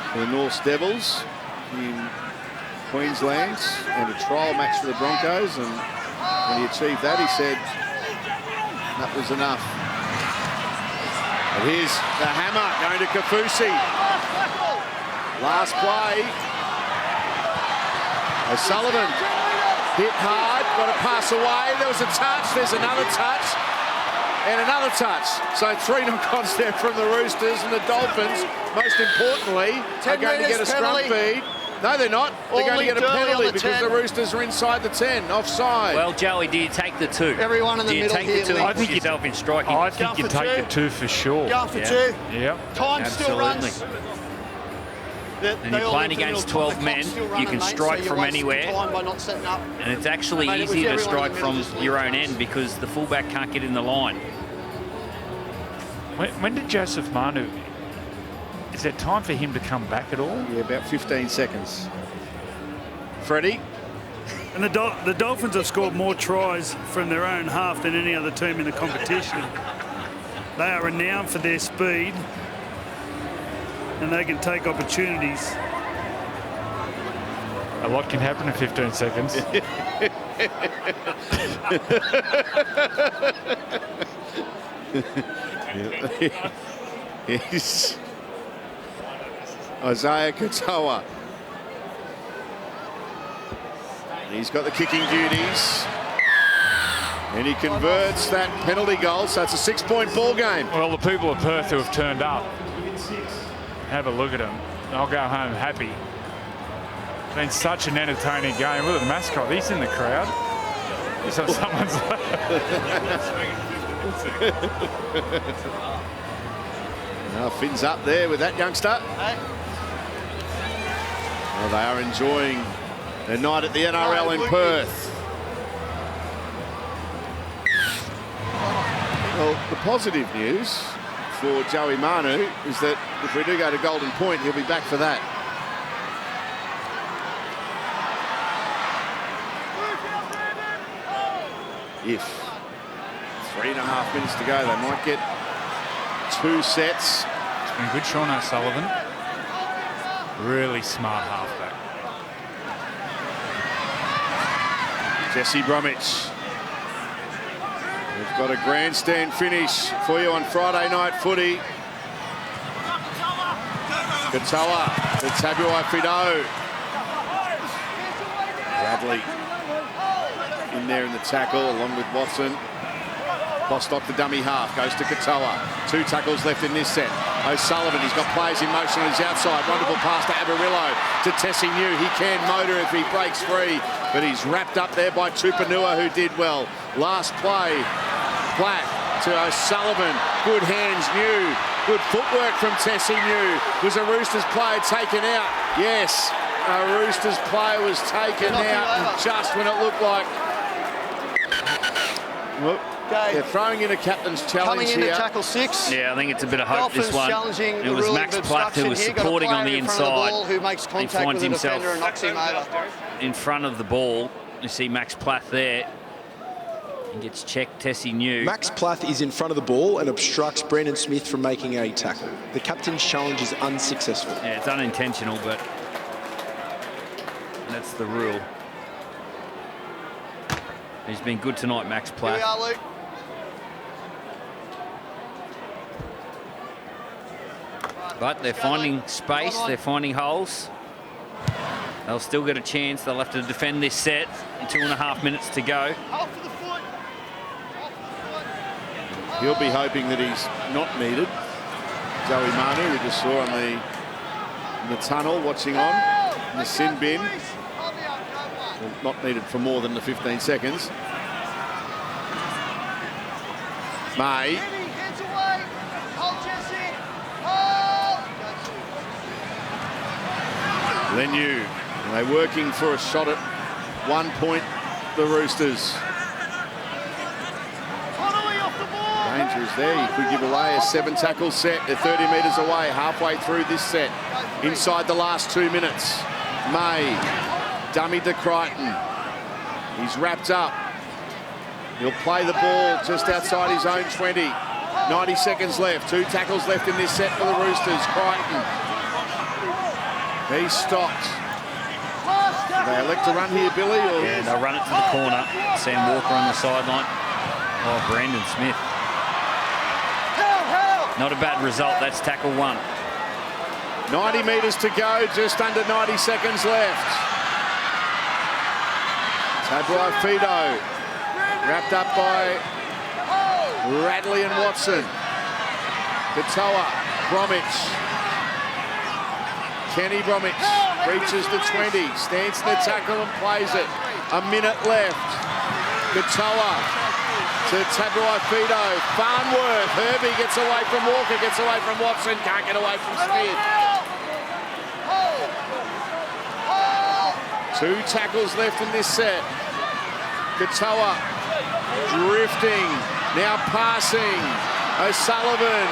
for the North Devils in Queensland and a trial match for the Broncos, and when he achieved that, he said that was enough. And here's the hammer going to Kafusi. Last play. O'Sullivan hit hard, got to pass away. There was a touch, there's another touch, and another touch. So 3 knock-ons there from the Roosters, and the Dolphins, most importantly, are going to get a scrum feed. No, they're not. They're going to get a penalty because the Roosters are inside the 10. Offside. Well, Joey, do you take the 2? Everyone in the middle here. Do you take the 2? I think yourself in striking. I think you take the 2 for sure. Going for 2. Yep. Time still runs. And you're playing against 12 men, you can strike from anywhere. And it's actually easier to strike from your own end because the fullback can't get in the line. When did Joseph Manu... Is there time for him to come back at all? Yeah, about 15 seconds. Freddie? And the Dolphins have scored more tries from their own half than any other team in the competition. They are renowned for their speed, and they can take opportunities. A lot can happen in 15 seconds. Yes. Isaiah Katoa. He's got the kicking duties. And he converts that penalty goal, so it's a 6-point ball game. Well, the people of Perth who have turned up, have a look at them. I'll go home happy. It's been such an entertaining game. Look at the mascot. He's in the crowd. He's on someone's Now Finn's up there with that youngster. Well, they are enjoying their night at the NRL in Perth. Well, the positive news for Joey Manu is that if we do go to Golden Point, he'll be back for that. If 3.5 minutes to go, they might get 2 sets. It's been good, Sean O'Sullivan. Really smart halfback. Jesse Bromwich. We've got a grandstand finish for you on Friday night footy. Katoa to Tabuai Fido. Bradley in there in the tackle along with Watson. Bostock the dummy half, goes to Katoa. 2 tackles left in this set. O'Sullivan, he's got players in motion on his outside. Wonderful pass to Averillo, to Tessie New. He can motor if he breaks free, but he's wrapped up there by Tupanua, who did well. Last play, Platt to O'Sullivan. Good hands, New. Good footwork from Tessie New. Was a Roosters player taken out? Yes, a Roosters player was taken out just when it looked like... Well, they're throwing in a captain's challenge Coming in here. to tackle 6. Yeah, I think it's a bit of hope, Dolphins this one. challenging It the was rule Max of Platt who was obstruction here. supporting Got a on the player in front of the inside. ball who makes He contact finds with the himself defender and knocks him over. in front of the ball. You see Max Platt there. He gets checked, Tessie New. Max Plath is in front of the ball and obstructs Brandon Smith from making a tackle. The captain's challenge is unsuccessful. Yeah, it's unintentional, but that's the rule. He's been good tonight, Max Platt. Here we are, Luke. But they're finding space, they're finding holes. They'll still get a chance. They'll have to defend this set. 2.5 minutes to go. He'll be hoping that he's not needed. Joey Manu, we just saw in the tunnel, watching on in the sin bin. Well, not needed for more than the 15 seconds. May. Lenu. They're working for a shot at 1 point, the Roosters. Danger is there. You could give away a 7-tackle set. They're 30 metres away, halfway through this set. Inside the last 2 minutes. May. Dummy to Crichton. He's wrapped up. He'll play the ball just outside his own 20. 90 seconds left. 2 tackles left in this set for the Roosters. Crichton. He's stopped. Do they elect to run here, Billy? Or? Yeah, they'll run it to the corner. Sam Walker on the sideline. Oh, Brandon Smith. Not a bad result. That's tackle 1. 90 metres to go, just under 90 seconds left. Tabuai Fido, wrapped up by Radley and Watson. Katoa, Bromwich. Kenny Bromwich reaches the 20, stands in the tackle and plays it. A minute left. Katoa to Tabuai Fido. Farnworth. Herbie gets away from Walker, gets away from Watson, can't get away from Smith. 2 tackles left in this set. Katoa drifting, now passing. O'Sullivan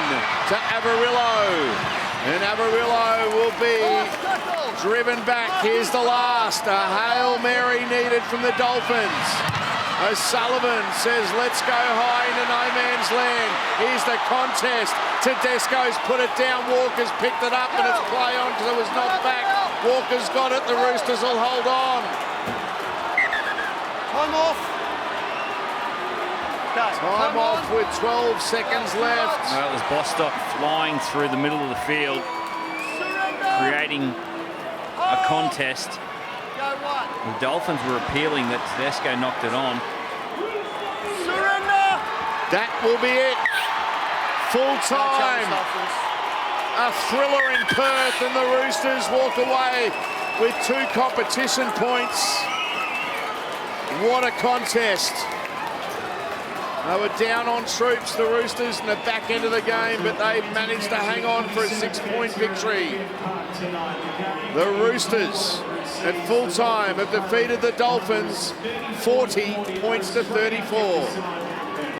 to Averillo. And Avarillo will be driven back. Here's the last. A Hail Mary needed from the Dolphins. O'Sullivan says, let's go high into no man's land. Here's the contest. Tedesco's put it down. Walker's picked it up and it's play on because it was knocked back. Walker's got it. The Roosters will hold on. Time off. Time off with 12 seconds left. Well, it was Bostock flying through the middle of the field, creating a contest. The Dolphins were appealing that Tedesco knocked it on. Surrender! That will be it. Full time. A thriller in Perth, and the Roosters walk away with 2 competition points. What a contest. They were down on troops, the Roosters, in the back end of the game, but they managed to hang on for a 6-point victory. The Roosters at full time have defeated the Dolphins 40 points to 34.